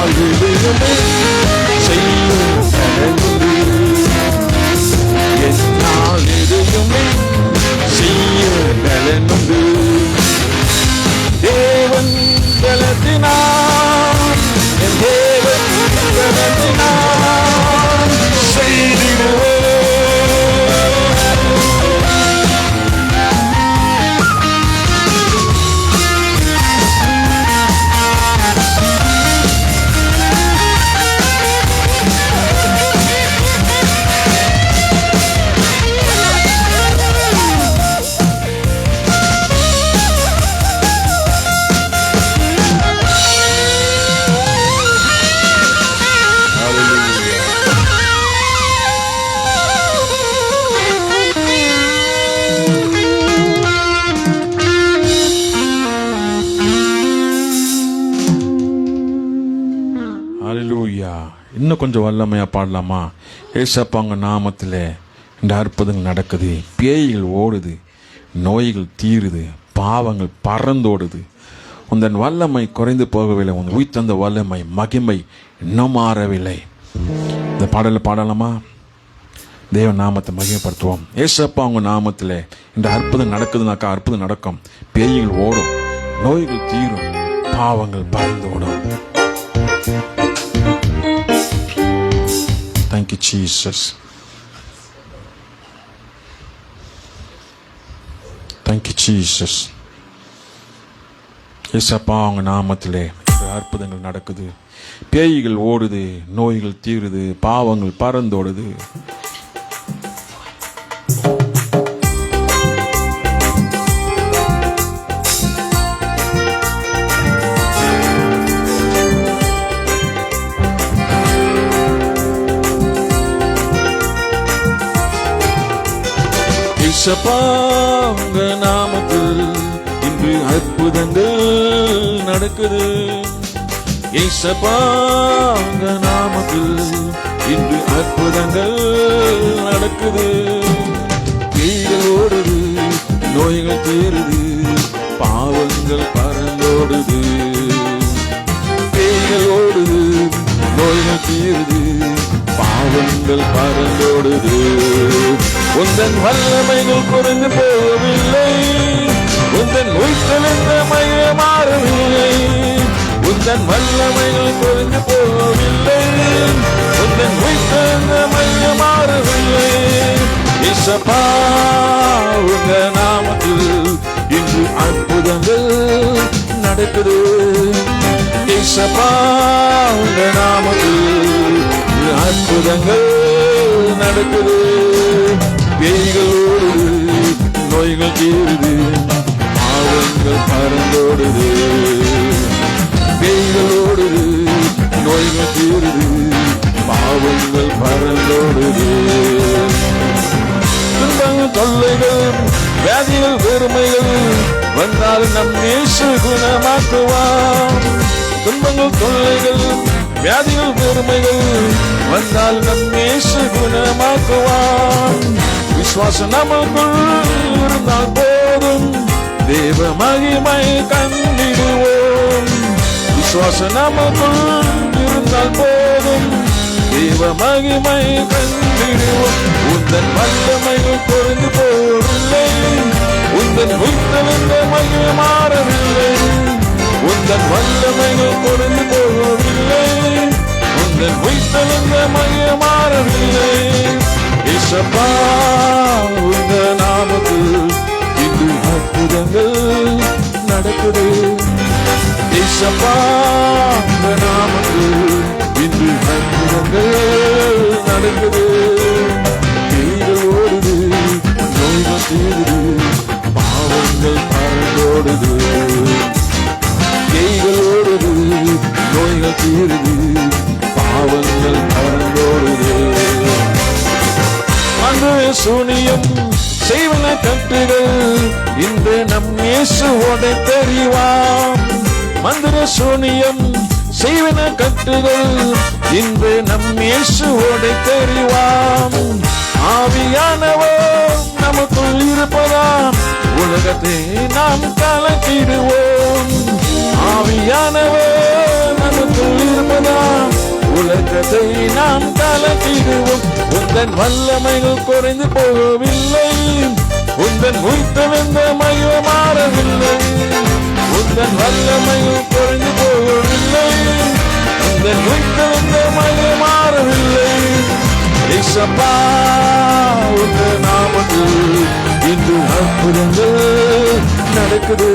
என்னாலிலுமே செய்யும் பலனுண்டு. என்னாலிலுமே செய்யும் பலனுண்டு. தேவன் பலத்தினார், என் தேவன் பலத்தினார் செய்திடுவே. இன்னும் கொஞ்சம் வல்லமையா பாடலாமா? ஏசப்பாங்க நாமத்திலே இந்த அற்புதங்கள் நடக்குது. பேய்கள் ஓடுது, நோய்கள் தீருது, பாவங்கள் பறந்தோடுது. உந்தன் வல்லமை குறைந்து போகவில்லை, உன் உயிர்த்தந்த வல்லமை மகிமை இன்னும் மாறவில்லை. இந்த பாடலை பாடலாமா? தேவ நாமத்தை மகிமைப்படுத்துவோம். ஏசப்பா உங்க நாமத்திலே இந்த அற்புதம் நடக்குதுனாக்கா அற்புதம் நடக்கும். பேய்கள் ஓடும், நோய்கள் தீரும், பாவங்கள் பறந்து ஓடும். Thank you, Jesus. Thank you, Jesus. ஏசப்பா உங்க நாமத்திலே அற்புதங்கள் நடக்குது. பேய்கள் ஓடுது, நோய்கள் தீருது, பாவங்கள் பறந்தோடுது. ஏசப்பா உங்க நாமத்தில் இன்று அற்புதங்கள் நடக்குது. ஏசப்பா உங்க நாமத்தில் இன்று அற்புதங்கள் நடக்குது. பேய்கள் ஓடுது, நோய்கள் தீருது, பாவங்கள் பறந்தோடுது. பேய்கள் ஓடுது, நோய்கள் தீருது, பாவங்கள் பறந்தோடுது. உந்தன் வல்லமைகள் குறைந்து போகவில்லை, உந்தன் உயிர்த்தெழுந்த மையம் மாறவில்லை. உந்தன் வல்லமைகள் குறைந்து போகவில்லை, உந்தன் உயிர்த்தெழுந்த மையம் மாறவில்லை. ஏசப்பா உங்க நாமத்தில் இன்று அற்புதங்கள் நடக்குது. ஏசப்பா உங்க நாமத்தில் அற்புதங்கள் நடக்குது. பேய்கள் ஓடுது, நோய்கள் தீருது, பாவங்கள் பறந்தோடுது. பேய்கள் ஓடுது, நோய்கள் தீருது, பாவங்கள் பறந்தோடுது. துன்பங்கள், தொல்லைகள், வியாதிகள், வெறுமைகள் வந்தால் நம் இயேசு குணமாக்குவார். துன்பங்கள், தொல்லைகள், வியாதிகள், வெறுமைகள் வந்தால் நம் இயேசு குணமாக்குவார். விசுவாசம் நமக்குள் இருந்தால் போதும், தேவ மகிமை கண்டிடுவோம். விசுவாசம் நமக்குள் இருந்தால் போதும், தேவ மகிமை கண்டிடுவோம். உந்தன் வல்லமைகள் குறைந்து போகவில்லை, உந்தன் உயிர்த்தெழுந்த மகிமை மாறவில்லை. உந்தன் வல்லமைகள் குறைந்து போகவில்லை, உந்தன் உயிர்த்தெழுந்த மகிமை மாறவில்லை. ஏசப்பா உங்க நாமத்தில் இன்று அற்புதங்கள் நடக்குது. ஏசப்பா உங்க நாமத்தில் இன்று அற்புதங்கள் நடக்குது. பேய்கள் ஓடுது, நோய்கள் தீருது, பாவங்கள் பறந்தோடுது. பேய்கள் ஓடுது, நோய்கள் தீருது, பாவங்கள் பறந்தோடுது. அந்த சூனியம் செய்வன கட்டுகள் இன்று நம் இயேசுவோட தெரிவாம். மந்திர சூனியம் செய்வன கட்டுகள் இன்று நம் இயேசுவோட தெரிவாம். ஆவியானவர் நமக்குள் இருப்பதாம், உலகத்தை நாம் கலக்கிடுவோம். ஆவியானவர் நமக்குள் இருப்பதா உலகத்தை நாம் கலக்கிடுவோம். உந்தன் வல்லமைகள் குறைந்து போகவில்லை, உந்தன் உயிர்த்தெழுந்த மகிமை மாறவில்லை. உந்தன் வல்லமைகள் குறைந்து போகவில்லை, உந்தன் உயிர்த்தெழுந்த மகிமை மாறவில்லை. இயேசப்பா உங்க நாமத்தில் இன்று அற்புதங்கள் நடக்குது.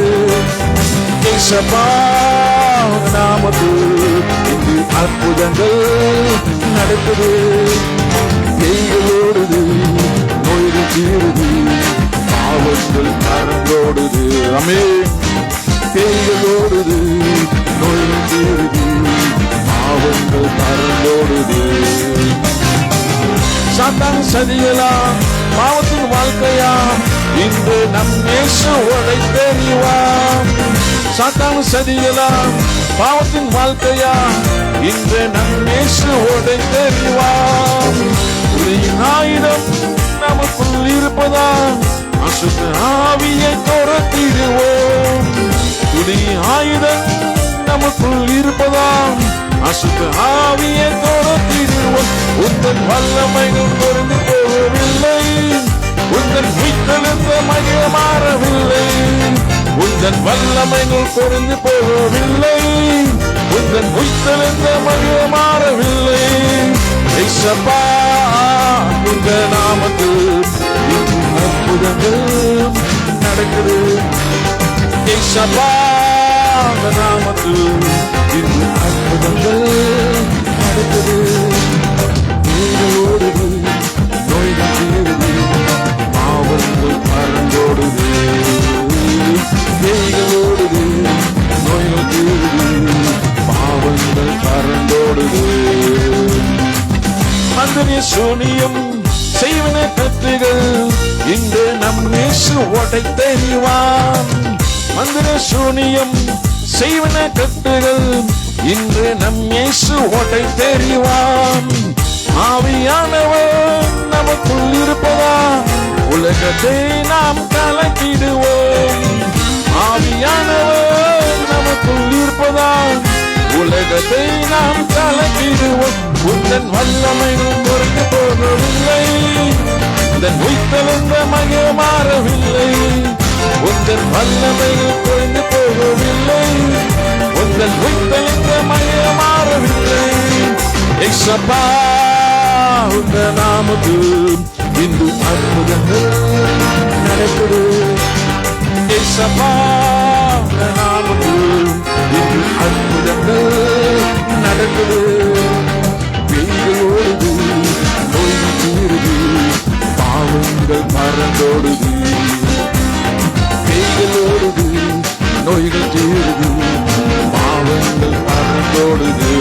இயேசப்பா உங்க நாமத்தில் இன்று அற்புதங்கள் நடக்குது. பேய்களோடுது, நோய்கள் தீருது, பாவங்கள் மறந்தோடுது. ஆமென். பேய்களோடுது, நோய்கள் தீருது, பாவங்கள் மறந்தோடுது. சாத்தான் சதிகளா, பாவத்தின் வாழ்க்கையா, இன்று நம் இயேசு உடைத்தெறிவார். சாத்தான் சதிகளா, பாவத்தின் வாழ்க்கையா, இன்று நம் இயேசு உடைத்தெறிவார். உலகின் ஆயுதம் நமக்குள் இருப்பதா அசுத்த ஆவியை துரத்திடுவோம். உலகின் ஆயுதம் நமக்குள் இருப்பதா அசுத்த ஆவியை துரத்திடுவோம். உந்தன் வல்லமைகள் குறைந்து போகவில்லை, உந்தன் உயிர்த்தெழுந்த மகிமை மாறவில்லை. உந்தன் வல்லமைகள் குறைந்து போகவில்லை, உந்தன் உயிர்த்தெழுந்த மகிமை மாறவில்லை. இயேசப்பா உங்க நாமத்தில் அற்புதங்கள் நடக்குது. இயேசப்பா உங்க நாமத்தில் இன்று அற்புதங்கள் நடக்குது. ஓடுது, நோய்கள் தீருது, பாவங்கள் பறந்தோடுது. பேய்கள் ஓடுது, நோய்கள் தீருது, பாவங்கள் பறந்தோடுது. மந்திரிய சூனியம் செய்வன கட்டுகள் இன்று நம் இயேசு உடைத்தெறிவான். மந்திர சூனியம் செய்வன கட்டுகள் இன்று நம் இயேசு உடைத்தெறிவான். ஆவியானவர் நமக்குள் இருப்பதா உலகத்தை நாம் கலக்கிடுவோம். ஆவியானவர் நமக்குள் இருப்பதா உலகத்தை நாம் கலக்கிடுவோம். உந்தன் வல்லமைகள் குறைந்து போகவில்லை, உந்தன் உயிர்த்தெழுந்த மகிமை மாறவில்லை. உந்தன் வல்லமைகள் குறைந்து போகவில்லை, உந்தன் உயிர்த்தெழுந்த மகிமை மாறவில்லை. இயேசப்பா உங்க நாமத்தில் இன்று அற்புதங்கள் நடக்குது. இயேசப்பா உங்க நாமத்தில் இன்று அற்புதங்கள் நடக்குது. பேய்கள் ஓடுது, நோய்கள் தீருது, பாவங்கள் மறந்தோடுது. பேய்கள் ஓடுது, நோய்கள் தீருது, பாவங்கள் மறந்தோடுது.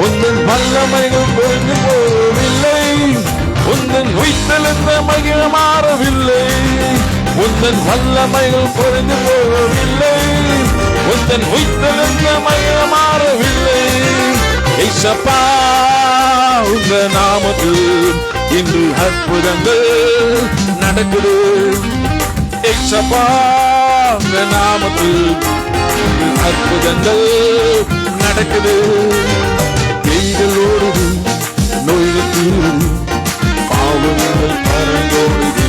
உந்தன் வல்லமைகள் குறைந்து போகவில்லை, உந்தன் உயிர்த்தெழுந்த மகிமை மாறவில்லை. உந்தன் வல்லமைகள் குறைந்து போகவில்லை, உந்தன் உயிர்த்தெழுந்த மகிமை மாறவில்லை. இயேசப்பா உங்க நாமத்தில் இன்று அற்புதங்கள் நடக்குது. இயேசப்பா உங்க நாமத்தில் இன்று அற்புதங்கள் நடக்குது. பேய்கள் ஓடுது, நோய்கள் தீருது, பாவங்கள் பறந்தோடுது.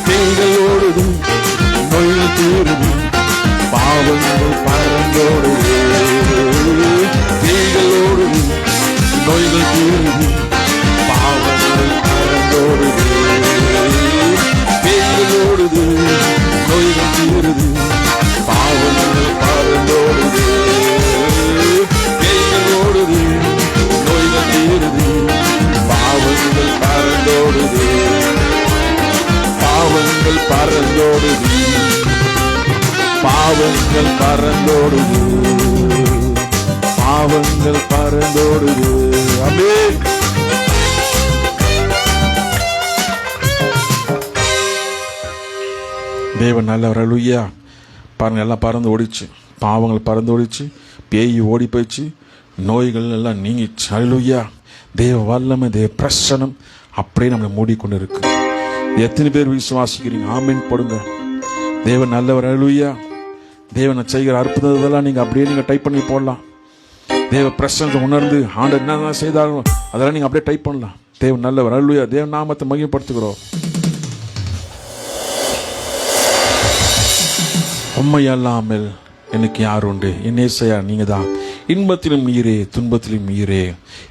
பேய்கள் ஓடுது, நோய்கள் தீருது, பாவங்கள் பறந்தோடுது. பேய்கள் ஓடுது, நோய்கள் தீருது, பாவங்கள் பறந்தோடுது. பேய்கள் ஓடுது, நோய்கள் தீருது, பாவங்கள் பறந்தோடுது. பேய்கள் ஓடுது, நோய்கள் தீருது, பாவங்கள் பறந்தோடுது. பாவங்கள் பறந்தோடுது, பாவங்கள் பறந்தோடுது, பாவங்கள் பறந்தோடுது. ஆமென். தேவன் நல்லவர். அல்லேலூயா. பாருங்க, எல்லாம் பறந்து ஓடிச்சு, பாவங்கள் பறந்து ஓடிச்சு, பேய் ஓடி போயிடுச்சு, நோய்கள் எல்லாம் நீங்கிச்சு. அல்லேலூயா. தேவ வல்லமை, தேவ பிரசனம் அப்படியே நம்மளை மூடிக்கொண்டு இருக்கு. எத்தனை பேர் விசுவாசிக்கிறீங்க? ஆமென் போடுங்க. தேவன் நல்லவர். அல்லேலூயா. தேவனை செய்கிற அற்புதத்தெல்லாம் நீங்க அப்படியே நீங்க டைப் பண்ணி போடலாம். தேவ பிரசன்னத்தை உணர்ந்து ஆண்டவர் என்னதான் செய்தாலும் அதெல்லாம் நீங்க அப்படியே டைப் பண்ணலாம். தேவன் நல்லவர். அல்லேலூயா. தேவன் நாமத்தை மகிமைப்படுத்துகிறோம். உம்மை அல்லாமல் எனக்கு யார் உண்டு? என் ஏசையா நீங்க தான். இன்பத்திலும் நீரே, துன்பத்திலும் நீரே,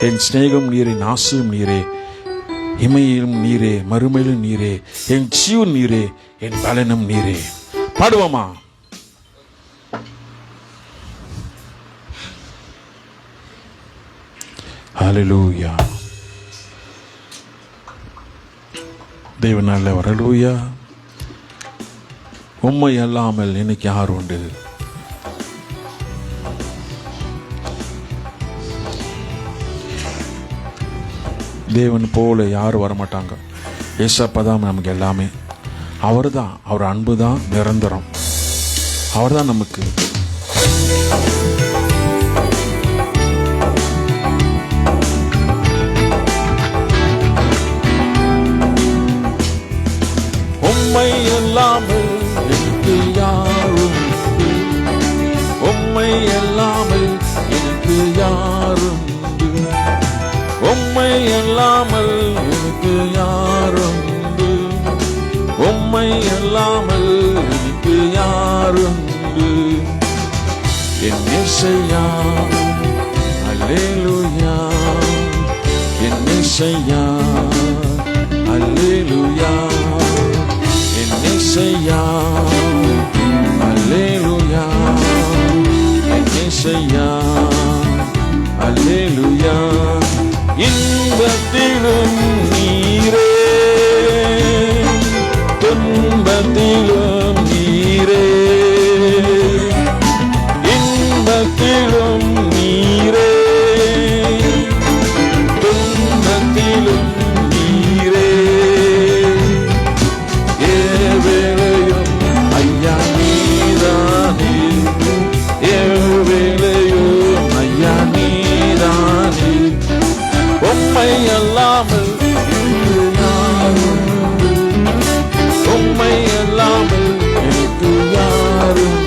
என் சிநேகம் நீரே, நாசும் நீரே, இமையிலும் நீரே, மறுமையிலும் நீரே, என் ஜீவன் நீரே, என் பலனும் நீரே. பாடுவோமா? ஹல்லேலூயா. தேவன் நல்லவர். ஹல்லேலூயா. உம்மை அல்லாமல் எனக்கு யார் உண்டு? தேவன் போல யாரும் வரமாட்டாங்க. ஏசப்பா தான் நமக்கு எல்லாமே. அவர் தான், அவர் அன்பு தான் நிரந்தரம். அவர் தான் நமக்கு. உம்மை அல்லாமல் எனக்கு யாரும், உம்மை அல்லாமல் எனக்கு யாரும், உம்மை அல்லாமல் எனக்கு யாரும், உம்மை அல்லாமல் எனக்கு யாரும். என் இயேசையா அல்லேலூயா, என் இயேசையா அல்லேலூயா, என் இயேசையா அல்லேலூயா, என் இயேசையா அல்லேலூயா. இன்பத்திலும் நீரே, துன்பத்திலும் நீரே, இன்பத்திலும் நீரே, துன்பத்திலும் நீரே, ஏவேளையும் ஐயா நீதானே, ஏவேளையும் ஐயா நீதானே. உம்மை அல்லாமல் எனக்கு யாரும், உம்மை அல்லாமல் எனக்கு யாரும்,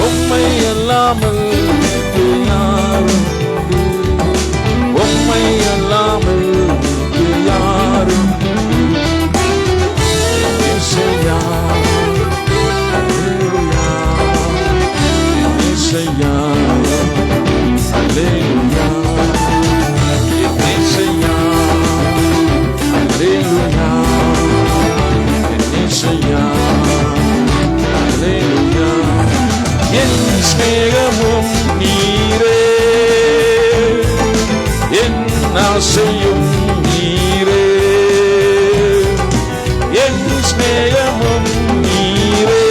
உம்மை அல்லாமல் எனக்கு யாரும், உம்மை அல்லாமல் எனக்கு யாரும். இயேசையா அல்லேலூயா, இயேசையா அல்லேலூயா, இயேசையா அல்லேலூயா, இயேசையா அல்லேலூயா. என் சிநேகமும் நீரே, என் ஆசையும் நீரே, என் சிநேகமும் நீரே,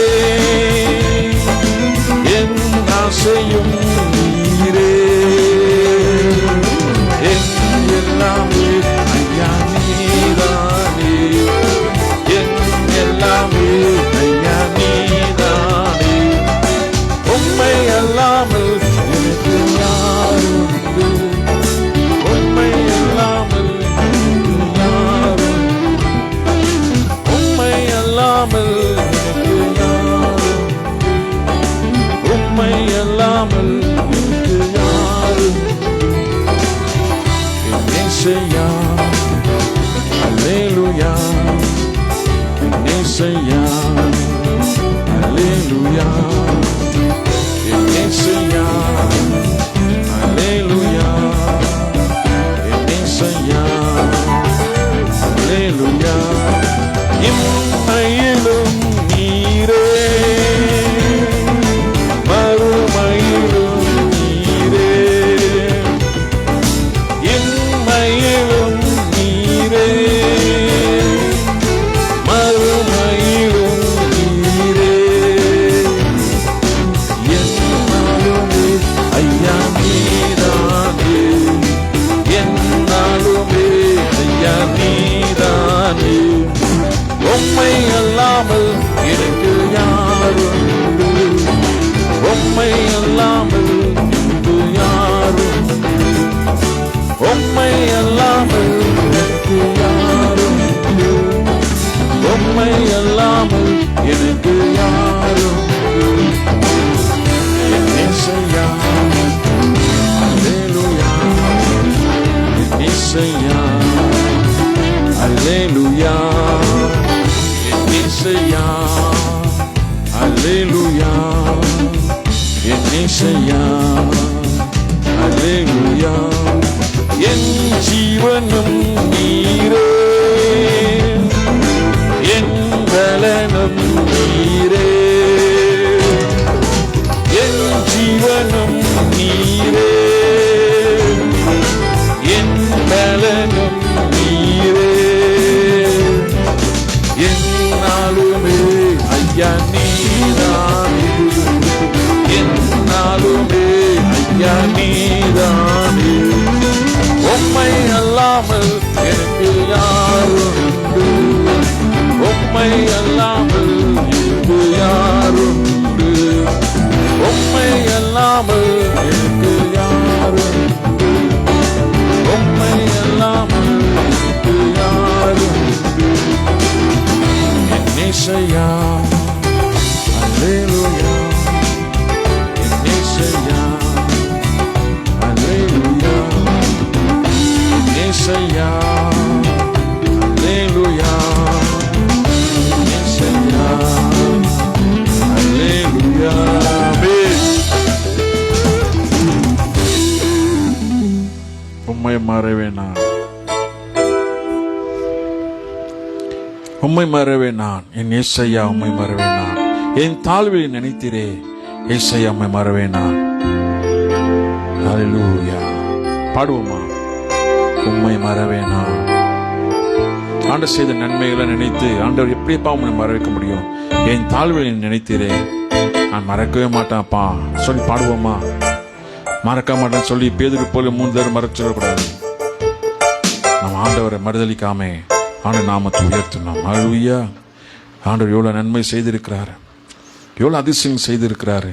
என் ஆசையும் நீரே, என் எல்லாமே ஐயா நீதானே, என் எல்லாமே ஐயா நீதானே. உம்மை அல்லாமல் எனக்கு யாரும், உம்மை அல்லாமல் எனக்கு யாரும், உம்மை அல்லாமல் எனக்கு யாரும், உம்மை அல்லாமல் எனக்கு யாரும். என் இயேசையா அல்லேலூயா, என் இயேசையா அல்லேலூயா, என் இயேசையா அல்லேலூயா, என் இயேசையா அல்லேலூயா. இம்மையிலும் நீரே, மறுமையிலும் நீரே, இம்மையிலும் நீரே, மறுமையிலும் நீரே, என்னாலுமே ஐயா நீதானே, என்னாலுமே ஐயா நீதானே. உம்மை அல்லாமல் எனக்கு யாரும், உம்மை அல்லாமல் எனக்கு யாரும், உம்மை அல்லாமல் எனக்கு யாரும், உம்மை அல்லாமல் எனக்கு யாரும். ஏசையா அல்லேலூயா என் ஏசையா அல்லேலூயா என் ஏசையா அல்லேலூயா என் ஏசையா அல்லேலூயா என் ஜீவனும் நீரே என் பலனும் நீரே என் ஜீவனும் நீரே என் பலனும் நீரே என்னாலுமே ஐயா நீதானே என்னாலுமே ஐயா நீதானே உம்மை அல்லாமல் எனக்கு யாருண்டு உம்மை அல்லாமல் எனக்கு யாருண்டு உம்மை அல்லாமல் எனக்கு யாருண்டு உம்மை அல்லாமல் எனக்கு யாருண்டு என் ஏசையா அல்லேலூயா என் ஏசையா அல்லேலூயா என் ஏசையா அல்லேலூயா என் ஏசையா அல்லேலூயா உம்மை மறவே நான் உம்மை மறவே நான் என் ஏசையா உம்மை மறவே நான் என் தாழ்வில் நினைத்தீரே ஏசையா உம்மை மறவே நான் ஹல்லேலூயா பாடுவோமா உம்மை மறவே நான் ஆண்டவர் செய்த நன்மைகளை நினைத்து ஆண்டவர் எப்படிப்பா உம்மை மற வைக்க முடியும் என் தாழ்வில் நினைத்தீரே நான் மறக்கவே மாட்டேன்ப்பா சொல்லி பாடுவோமா மறக்க மாட்டேன்னு சொல்லி பேதுரு போல 3 தடவை மறச்சிடக்கூடாது நம்ம ஆண்டவரை மறுதளிக்காம ஆண்டவர் நாமத்தை உயர்த்தணும் ஹல்லேலூயா ஆண்டவர் எவ்வளவு நன்மை செய்திருக்கிறாரு எவ்வளவு அதிசயம் செய்திருக்கிறாரு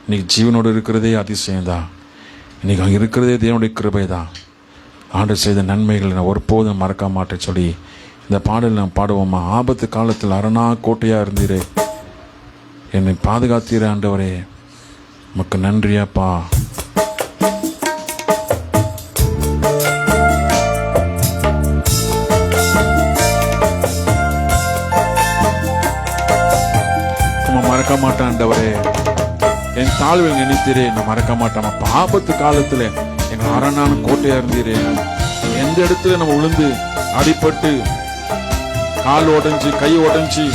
இன்னைக்கு ஜீவனோடு இருக்கிறதே அதிசயம் தான் இன்னைக்கு அங்கே இருக்கிறதே தேவனுடைய கிருபை தான் ஆண்டவர் செய்த நன்மைகளை நான் ஒருபோதும் மறக்க மாட்டேன் சொல்லி இந்த பாடல் நான் பாடுவோமா ஆபத்து காலத்தில் அரணா கோட்டையா இருந்தீரே என்னை பாதுகாத்தீரே ஆண்டவரே உமக்கு நன்றியாப்பா மறக்க மாட்டேன் ஆண்டவரே என் தாழ்வில் நினைத்தீரே நான் மறக்க மாட்டேன் ஆபத்து காலத்துல எங்க அரணான கோட்டையா இருந்தீரே எந்த இடத்துல நம்ம விழுந்து அடிபட்டு கால் உடைஞ்சு கை உடைஞ்சு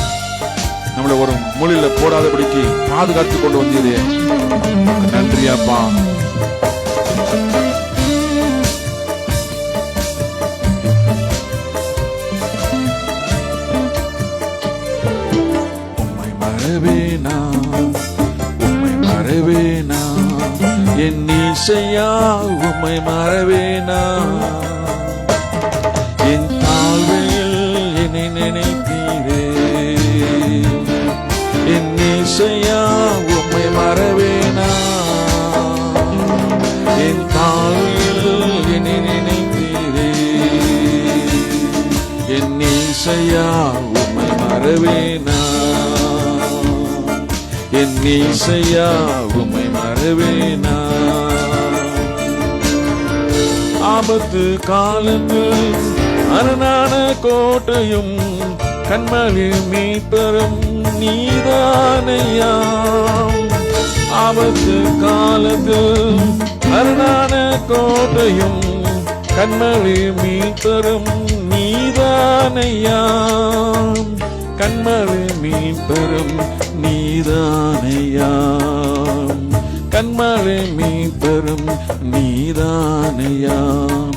நம்மள ஒரு மூலையில போடாதபடிக்கு பாதுகாத்து கொண்டு வந்தீரே நன்றியாப்பா உம்மை மறவேனா உம்மை மறவேனா என் இசையா உம்மை மறவேனா என் தாழ்வில் என்னை நினைத்தீரே என் இசையா உம்மை மறவேனா என் தாழ்வில் என்னை நினைத்தீரே என் இசையா உம்மை மறவேனா என் இசையா உம்மை மறவேனா ஆபத்து காலத்தில் அரணான கோட்டையும் கண்மணி மீட்பரும் நீதானையாம் ஆபத்து காலத்தில் அரணான கோட்டையும் கண்மணி மீட்பரும் நீதானையாம் கண்மணி மீட்பரும் நீதானையாம் கண்மணி மீட்பரும் நீதானையாம்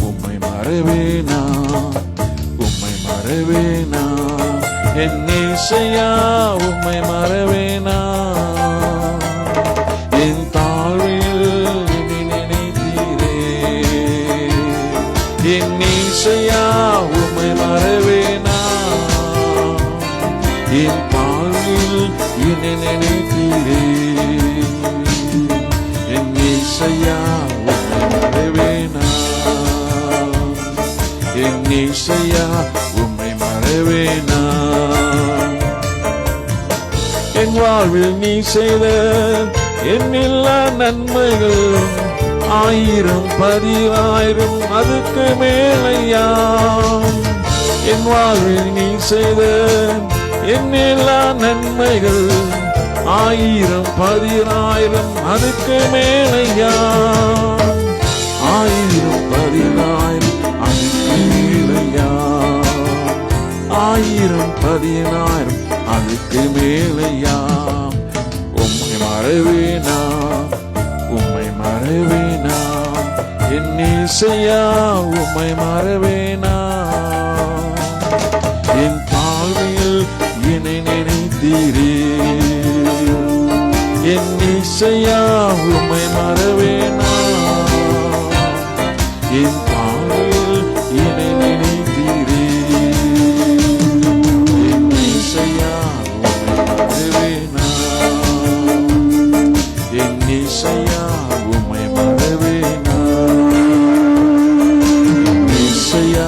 உம்மை மறவேனா உம்மை மறவேனா என் இசையா உம்மை மறவேனா என் தாழ்வில் என்னை நினைத்தீரே என் இசையா உம்மை மறவேனா என் தாழ்வில் என்னை நினைத்தீரே என் இசையா உம்மை மறவேனா என் இசையா உம்மை மறவேனா என் வாழ்வில் நீ செய்த எண்ணில்லா நன்மைகள் 1000 10,000 அதுக்கு மேலையா. என் வாழ்வில் நீ செய்த எண்ணில்லா நன்மைகள் 1000 10,000 அதுக்கு மேலையா. 1000 10,000 அதுக்கு மேலையா. 1000 10,000 அதுக்கு மேலையா. உம்மை மறவேனா, உம்மை மறவேனா, என் இயேசையா உம்மை மறவேனா. என் தாழ்மையில் என்னை நினைத்தீரே, என் இயேசையா உம்மை மறவேனா. என் தாழ்மையில் என்னை நினைத்தீரே, என் இயேசையா உம்மை மறவேனா. என் இயேசையா உம்மை மறவேனா. என் இயேசையா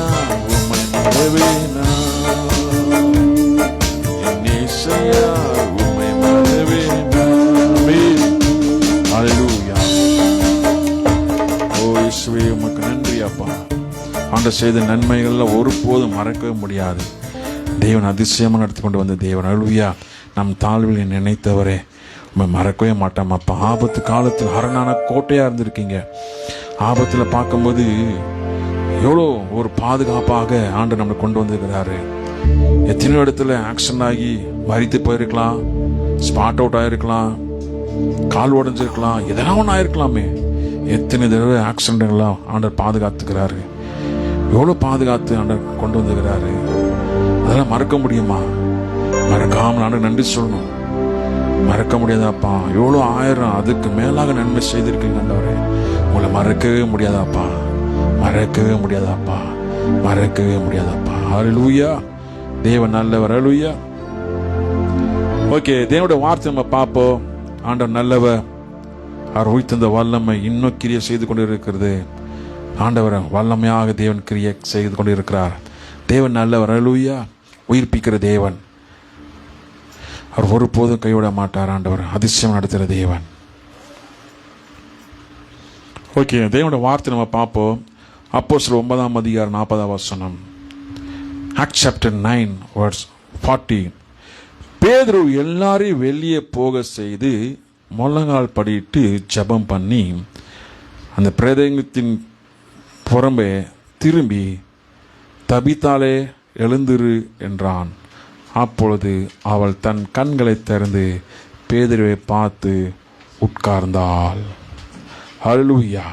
உம்மை மறவேனா. என் இயேசையா உம்மை மறவேனா. ஹல்லேலூயா. ஓ இயேசுவே உமக்கு நன்றி அப்பா. ஆண்டவர் செய்த நன்மைகள்ல ஒருபோதும் மறக்கவே முடியாது. தேவன் அதிசயமாக நடத்தி கொண்டு வந்த தேவன். ஹல்லேலூயா. நம் தாழ்வில் நினைத்தவரே உம்மை மறக்கவே மாட்டோம் அப்பா. ஆபத்து காலத்தில் அரணான கோட்டையா இருந்திருக்கீங்க. ஆபத்தில் பார்க்கும்போது எவ்வளோ ஒரு பாதுகாப்பாக ஆண்டு நம்மளை கொண்டு வந்திருக்கிறாரு. எத்தனையோ இடத்துல ஆக்சிடென்ட் ஆகி மரித்து போயிருக்கலாம், ஸ்பாட் அவுட் ஆயிருக்கலாம், கால் உடஞ்சிருக்கலாம், எதனா ஒன்று ஆயிருக்கலாமே. எத்தனை தடவை ஆக்சிடென்ட்லாம் ஆண்டவர் பாதுகாத்துக்கிறாரு. எவ்வளோ பாதுகாத்து ஆண்டவர் கொண்டு வந்துக்கிறாரு. அதெல்லாம் மறக்க முடியுமா? மறக்காமல் ஆண்டவர் நன்றி சொல்லணும். மறக்க முடியாதாப்பா. எவ்வளோ 1000 அதுக்கு மேலாக நன்மை செய்திருக்கீங்க ஆண்டவரே. உங்களை மறக்கவே முடியாதாப்பா, மறக்கவே முடியாதாப்பா, மறக்கவே முடியாதாப்பா. ஹல்லேலூயா. தேவன் நல்லவர். ஹல்லேலூயா. ஓகே, தேவனுடைய வார்த்தை நம்ம பார்ப்போம். ஆண்டவர் நல்லவர். அவர் உயிர்த்தெழுந்த வல்லமை இன்னும் கிரியை செய்து கொண்டு இருக்கிறது. ஆண்டவர் வல்லமையாக தேவன் கிரியை செய்து கொண்டு இருக்கிறார். தேவன் நல்லவர். ஹல்லேலூயா. உயிர்ப்பிக்கிற தேவன். அவர் ஒருபோதும் கைவிட மாட்டார். ஆண்டவர் அதிசயம் நடத்துகிற தேவன். ஓகே, தேவனுடைய வார்த்தை நம்ம பார்ப்போம். அப்போஸ்தலர் 9ஆம் அதிகாரம் 40ஆம் வசனம். Acts chapter 9 verse 40. பேதுரு எல்லாரையும் வெளியே போக செய்து முழங்கால் படியிட்டு ஜெபம் பண்ணி அந்த பிரேதத்தின் புறம்பே திரும்பி, தபித்தாலே எழுந்திரு என்றான். அப்பொழுது அவள் தன் கண்களை திறந்து பேதுருவை பார்த்து உட்கார்ந்தாள். ஹல்லேலூயா.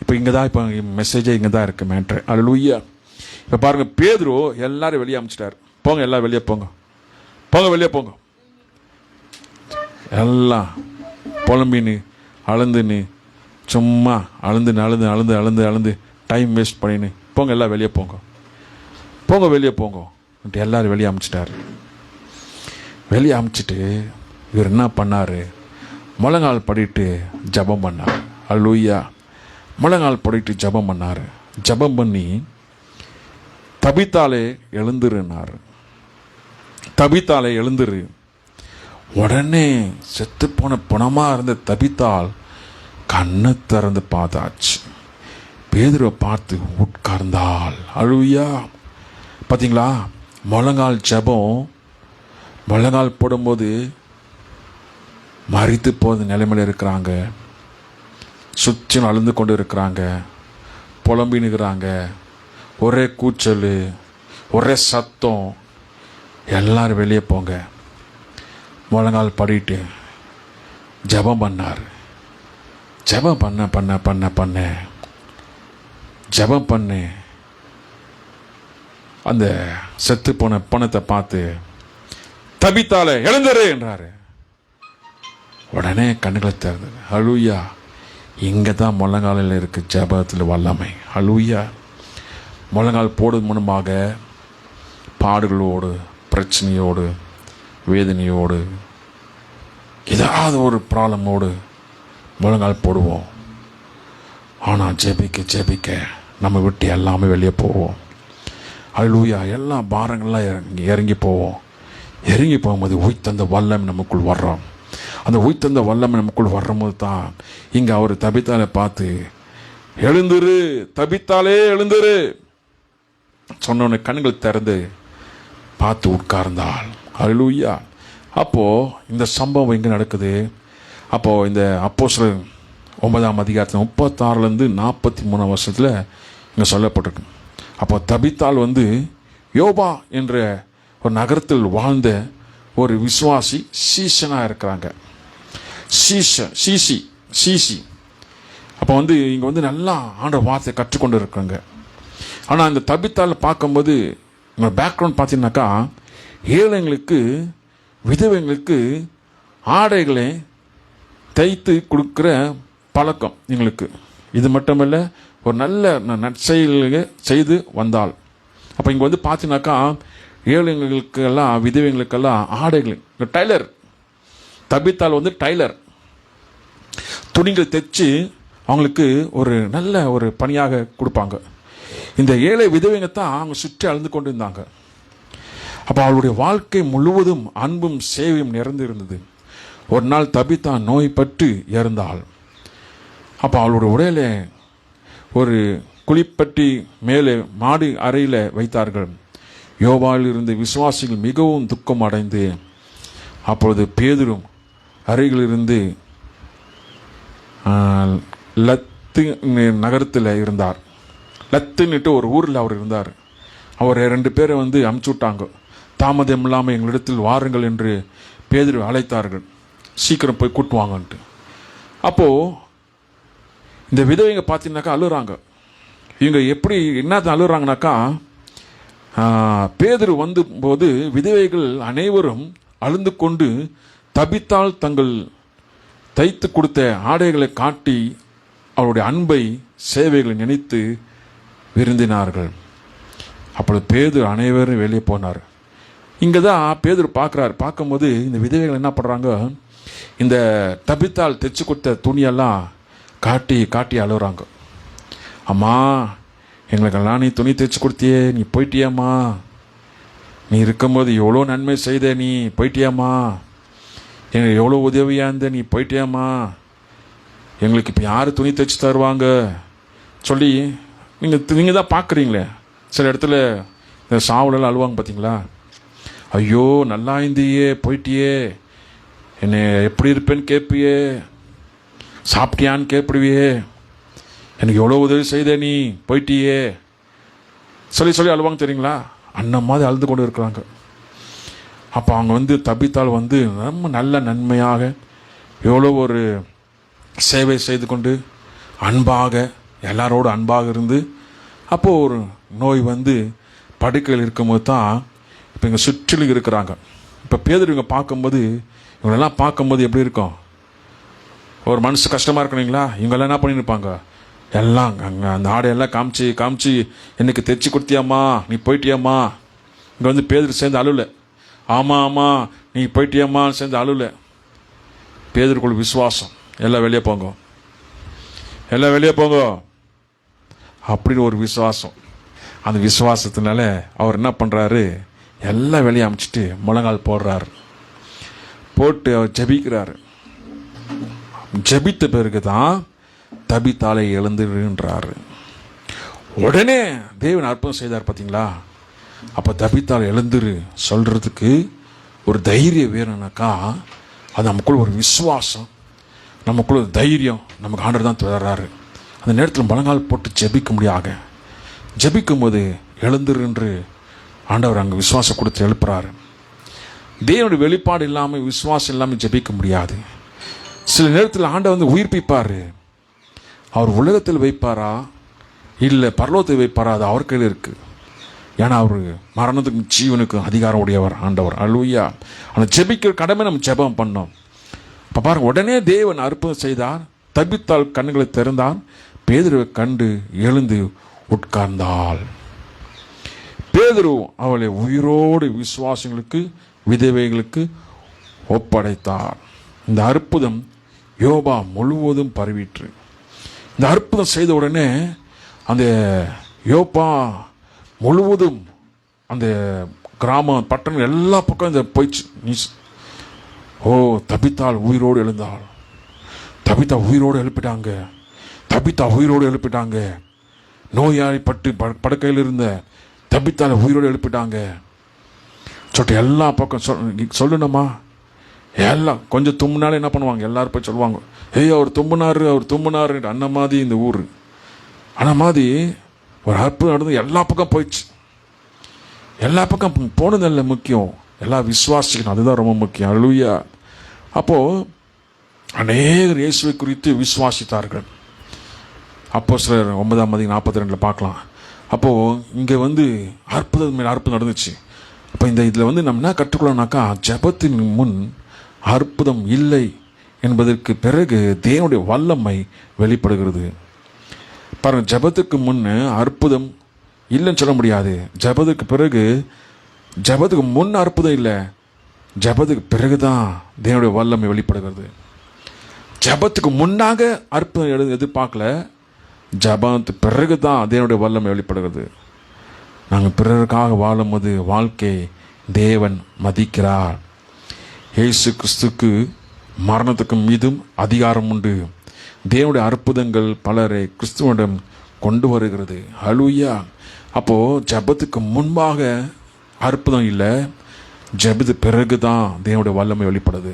இப்போ இங்கே தான் இப்போ மெசேஜே இங்கே தான் இருக்கு மேட்ரு. ஹல்லேலூயா. இப்போ பாருங்க, பேதுரு எல்லாரும் வெளியே அனுப்பிச்சிட்டார். போங்க எல்லாம் வெளியே போங்க, போங்க வெளியே போங்க. எல்லாம் புலம்பின்னு அழுந்துன்னு சும்மா அழுந்து அழுந்து அழுந்து அழுந்து அழுந்து டைம் வேஸ்ட் பண்ணின்னு போங்க எல்லாம் வெளியே போங்க, போங்க வெளியே போங்க. எல்லாரும் வெளியே அனுப்பிச்சிட்டாரு. வெளியே அனுப்பிச்சிட்டு இவர் என்ன பண்ணார்? முழங்கால் படிட்டு ஜபம் பண்ணார். ஹல்லேலூயா. முழங்கால் படிட்டு ஜபம் பண்ணார். ஜபம் பண்ணி தபித்தாலே எழுந்துருன்னார். தபித்தாலே எழுந்துரு. உடனே செத்து போன பணமாக இருந்த தபித்தால் கண்ணை திறந்து பார்த்தாச்சு. பேதுருவை பார்த்து உட்கார்ந்தாள். ஹல்லேலூயா. பார்த்தீங்களா? முழங்கால் ஜபம். முழங்கால் போடும்போது மரித்து போகிற நிலைமையில் இருக்கிறாங்க. சுற்றி அழுந்து கொண்டு இருக்கிறாங்க, புலம்பினுக்கிறாங்க, ஒரே கூச்சல், ஒரே சத்தம். எல்லாரும் வெளியே போங்க. முழங்கால் படிட்டு ஜபம் பண்ணார். ஜபம் பண்ண பண்ண பண்ண பண்ண ஜபம் பண்ணு. அந்த செத்து போன பணத்தை பார்த்து தபித்தால எழுந்துரு என்றாரு. உடனே கண்ணுகளை திறந்தது. ஹல்லேலூயா. இங்கே தான் முழங்காலில் இருக்கு ஜபத்தில் வல்லமை. ஹல்லேலூயா. முழங்கால் போடுவது மூலமாக பாடுகளோடு, பிரச்சனையோடு, வேதனையோடு, ஏதாவது ஒரு ப்ராப்ளமோடு முழங்கால் போடுவோம். ஆனால் ஜெபிக்க ஜெபிக்க நம்ம விட்டு எல்லாமே வெளியே போவோம். ஹல்லேலூயா. எல்லா பாரங்கள்லாம் இறங்கி போவோம். இறங்கி போகும்போது உயிர்த்தெழுந்த வல்லமை நமக்குள் வர்றோம். அந்த உயிர்த்தெழுந்த வல்லமை நமக்குள் வரும்போது தான் இங்கே அவர் தபித்தாலை பார்த்து, எழுந்துரு தபித்தாலே எழுந்துரு சொன்ன கண்கள் திறந்து பார்த்து உட்கார்ந்தாள். அல்லேலூயா. அப்போது இந்த சம்பவம் எங்கே நடக்குது? அப்போது இந்த அப்போஸ்தலர் 9ஆம் அதிகாரத்தில் 36 43 வருஷத்தில் இங்கே சொல்லப்பட்டிருக்கு. அப்போ தபித்தாள் யோபா என்ற ஒரு நகரத்தில் வாழ்ந்த ஒரு விசுவாசி சீசனாக இருக்கிறாங்க. சீசி அப்போ இங்கே நல்லா ஆண்டவர் வார்த்தையை கற்றுக்கொண்டு இருக்காங்க. ஆனால் இந்த தபித்தாள் பார்க்கும்போது பேக்ரவுண்ட் பார்த்தீங்கன்னாக்கா, ஏழைங்களுக்கு விதவைங்களுக்கு ஆடைகளை தைத்து கொடுக்குற பழக்கம் எங்களுக்கு. இது மட்டுமல்ல, ஒரு நல்ல நற்செயல்களை செய்து வந்தாள். அப்போ இங்கே பார்த்தீங்கன்னாக்கா, ஏழைங்களுக்கெல்லாம் விதவைங்களுக்கெல்லாம் ஆடைகள், டைலர், தபித்தாள் டைலர், துணிகள் தைச்சு அவங்களுக்கு ஒரு நல்ல ஒரு பணியாக கொடுப்பாங்க. இந்த ஏழை விதவைங்க தான் அவங்க சுற்றி அழுந்து கொண்டு இருந்தாங்க. அப்போ அவளுடைய வாழ்க்கை முழுவதும் அன்பும் சேவையும் நிறைந்து இருந்தது. ஒரு நாள் தபித்தா நோய்பட்டு இறந்தாள். அப்போ அவளுடைய உடையில ஒரு குளிப்பட்டி மேலே மாடி அறையில் வைத்தார்கள். யோவாவில் இருந்த விசுவாசிகள் மிகவும் துக்கம் அடைந்து, அப்பொழுது பேதுரும் அறையிலிருந்து லத்து நகரத்தில் இருந்தார். லத்துன்னுட்டு ஒரு ஊரில் அவர் இருந்தார். அவர் 2 பேரை அமுச்சு விட்டாங்க. தாமதம் இல்லாமல் எங்களிடத்தில் வாருங்கள் என்று பேதுரு அழைத்தார்கள். சீக்கிரம் போய் கூட்டுவாங்கன்ட்டு. அப்போது இந்த விதவைங்க பார்த்தீங்கன்னாக்கா அழுகிறாங்க. இவங்க எப்படி என்ன அழுகிறாங்கனாக்கா, பேதுரு போது விதவைகள் அனைவரும் அழுந்து கொண்டு தபித்தால் தங்கள் தைத்து கொடுத்த ஆடைகளை காட்டி அவருடைய அன்பை சேவைகளை நினைத்து விருந்தினார்கள். அப்பொழுது பேதுரு அனைவரும் வெளியே போனார். இங்கே தான் பேதுரு பார்க்குறாரு. பார்க்கும்போது இந்த விதவைகள் என்ன பண்ணுறாங்க, இந்த தபித்தால் தைச்சு கொடுத்த துணியெல்லாம் காட்டி காட்டி அழுகிறாங்க. அம்மா, எங்களுக்கெல்லாம் நீ துணி தைச்சு கொடுத்தியே, நீ போயிட்டியாம்மா, நீ இருக்கும்போது எவ்வளோ நன்மை செய்த, நீ போயிட்டியாம்மா, எங்களுக்கு எவ்வளோ உதவியாக இருந்த, நீ போயிட்டியாம்மா, எங்களுக்கு இப்போ யார் துணி தைச்சு தருவாங்க சொல்லி நீங்கள் தான் பார்க்குறீங்களே. சில இடத்துல இந்த சாவுலெல்லாம் அழுவாங்க பார்த்தீங்களா. ஐயோ நல்லா இருந்தியே, போயிட்டியே, என்னை எப்படி இருப்பேன்னு கேட்பியே, சாப்பிட்டியான்னு கேட்பிடுவியே, எனக்கு எவ்வளோ உதவி செய்த, நீ போயிட்டியே சொல்லி சொல்லி அழுவாங்க தெரியுங்களா. அந்த மாதிரி அழுது கொண்டு இருக்கிறாங்க. அப்போ அவங்க தபித்தால் ரொம்ப நல்ல நன்மையாக எவ்வளோ ஒரு சேவை செய்து கொண்டு அன்பாக எல்லாரோடு அன்பாக இருந்து, அப்போது ஒரு நோய் படுக்கையில் இருக்கும்போது தான் இப்போ இங்கே சுற்றிலும் இருக்கிறாங்க. இப்போ பேதுரு இவங்க பார்க்கும்போது, இவங்களெல்லாம் பார்க்கும்போது எப்படி இருக்கும், ஒரு மனசு கஷ்டமாக இருக்கணுங்களா. இவங்கெல்லாம் என்ன பண்ணியிருப்பாங்க, எல்லாம் அங்கே அந்த ஆடையெல்லாம் காமிச்சு காமிச்சு எனக்கு தைச்சி கொடுத்தியாம்மா, நீ போயிட்டியாம்மா. இங்கே பேதுரு சேர்ந்து அழுவலை. ஆமாம் ஆமாம் நீ போயிட்டியாம்மா சேர்ந்து அழுவலை. பேதுருக்குள்ள விசுவாசம், எல்லாம் வெளியே போங்க, எல்லாம் வெளியே போங்க அப்படின்னு ஒரு விசுவாசம். அந்த விசுவாசத்தினால அவர் என்ன பண்ணுறாரு, எல்லாம் வெளியே அமைச்சிட்டு முழங்கால் போடுறாரு. போட்டு அவர் ஜபிக்கிறாரு. ஜபித்த பிறகு தான் தபித்தாலை எழுந்துன்றாரு. உடனே தேவன் அற்புதம் செய்தார் பார்த்தீங்களா. அப்போ தபித்தாலை எழுந்துரு சொல்கிறதுக்கு ஒரு தைரியம் வேணும்னாக்கா, அது நமக்குள்ள ஒரு விசுவாசம், நமக்குள்ள ஒரு தைரியம், நமக்கு ஆண்டவர் தான் தர்றாரு. அந்த நேரத்தில் முழங்கால் போட்டு ஜெபிக்க முடியாத ஜெபிக்கும் போது எழுந்துரு ஆண்டவர் அங்கே விசுவாசம் கொடுத்து எழுப்புறாரு. தேவனுடைய வெளிப்பாடு இல்லாமல் விசுவாசம் இல்லாமல் ஜெபிக்க முடியாது. சில நேரத்தில் ஆண்டவர் உயிர்ப்பிப்பார். அவர் உலகத்தில் வைப்பாரா இல்லை பரலோகத்தில் வைப்பாரா, அது அவர் கையில் இருக்குது. ஏன்னா அவர் மரணத்துக்கும் ஜீவனுக்கும் அதிகாரம் உடையவர் ஆண்டவர். அல்லேலூயா. அந்த ஜெபிக்கிற கடமை நம்ம ஜெபம் பண்ணோம். இப்போ பாருங்க, உடனே தேவன் அற்புதம் செய்தார். தபித்தால் கண்களை திறந்தார். பேதுருவை கண்டு எழுந்து உட்கார்ந்தாள். பேதுரு அவளை உயிரோடு விசுவாசிகளுக்கு விதவைகளுக்கு ஒப்படைத்தார். இந்த அற்புதம் யோபா முழுவதும் பரவிற்று. இந்த அற்புதம் செய்த உடனே அந்த யோபா முழுவதும் அந்த கிராமம் பட்டணம் எல்லா பக்கம் இந்த போயிடுச்சு. தபித்தாள் உயிரோடு எழுந்தாள். தபித்தா உயிரோடு எழுப்பிட்டாங்க. தபித்தா உயிரோடு எழுப்பிட்டாங்க. நோயாளிப்பட்டு படுக்கையில் இருந்த தபித்தால உயிரோடு எழுப்பிட்டாங்க. சொல்லிட்டு எல்லா பக்கம் சொல்லணுமா? எல்லாம் கொஞ்சம் தும்முனாலே என்ன பண்ணுவாங்க? எல்லாரும் போய் சொல்லுவாங்க, அவர் தும்முனாரு. அண்ணா மாதிரி இந்த ஊர் அண்ணா மாதிரி ஒரு அற்புதம் நடந்து எல்லா பக்கம் போயிடுச்சு. எல்லா பக்கம் போனதில்லை முக்கியம், எல்லாம் விசுவாசிக்கணும், அதுதான் ரொம்ப முக்கியம். அல்லேலூயா. அப்போது அநேகர் இயேசுவை குறித்து விசுவாசித்தார்கள். அப்போஸ்தலர் 9:42 பார்க்கலாம். அப்போது இங்கே அற்புதம் மேல் அற்புதம் நடந்துச்சு. அப்போ இதில் நம்ம என்ன கற்றுக்கொள்ளனாக்கா, ஜெபத்தின் முன் அற்புதம் இல்லை என்பதற்கு பிறகு தேவனுடைய வல்லமை வெளிப்படுகிறது. பாருங்கள், ஜெபத்துக்கு முன் அற்புதம் இல்லைன்னு சொல்ல முடியாது. ஜெபத்துக்கு முன் அற்புதம் இல்லை, ஜெபத்துக்கு பிறகு தான் தேவனுடைய வல்லமை வெளிப்படுகிறது. ஜெபத்துக்கு முன்னாக அற்புதம் எதிர்பார்க்கல, ஜெபத்துக்கு பிறகு தான் தேவனுடைய வல்லமை வெளிப்படுகிறது. நாங்கள் பிறருக்காக வாழும்போது வாழ்க்கை தேவன் மதிக்கிறார். இயேசு கிறிஸ்துக்கு மரணத்துக்கும் மீதும் அதிகாரம் உண்டு. தேவனுடைய அற்புதங்கள் பலரை கிறிஸ்துவிடம் கொண்டு வருகிறது. அல்லேலூயா. அப்போது ஜெபத்துக்கு முன்பாக அற்புதம் இல்லை, ஜெபத்துக்கு பிறகு தான் தேவனுடைய வல்லமை வெளிப்படுது.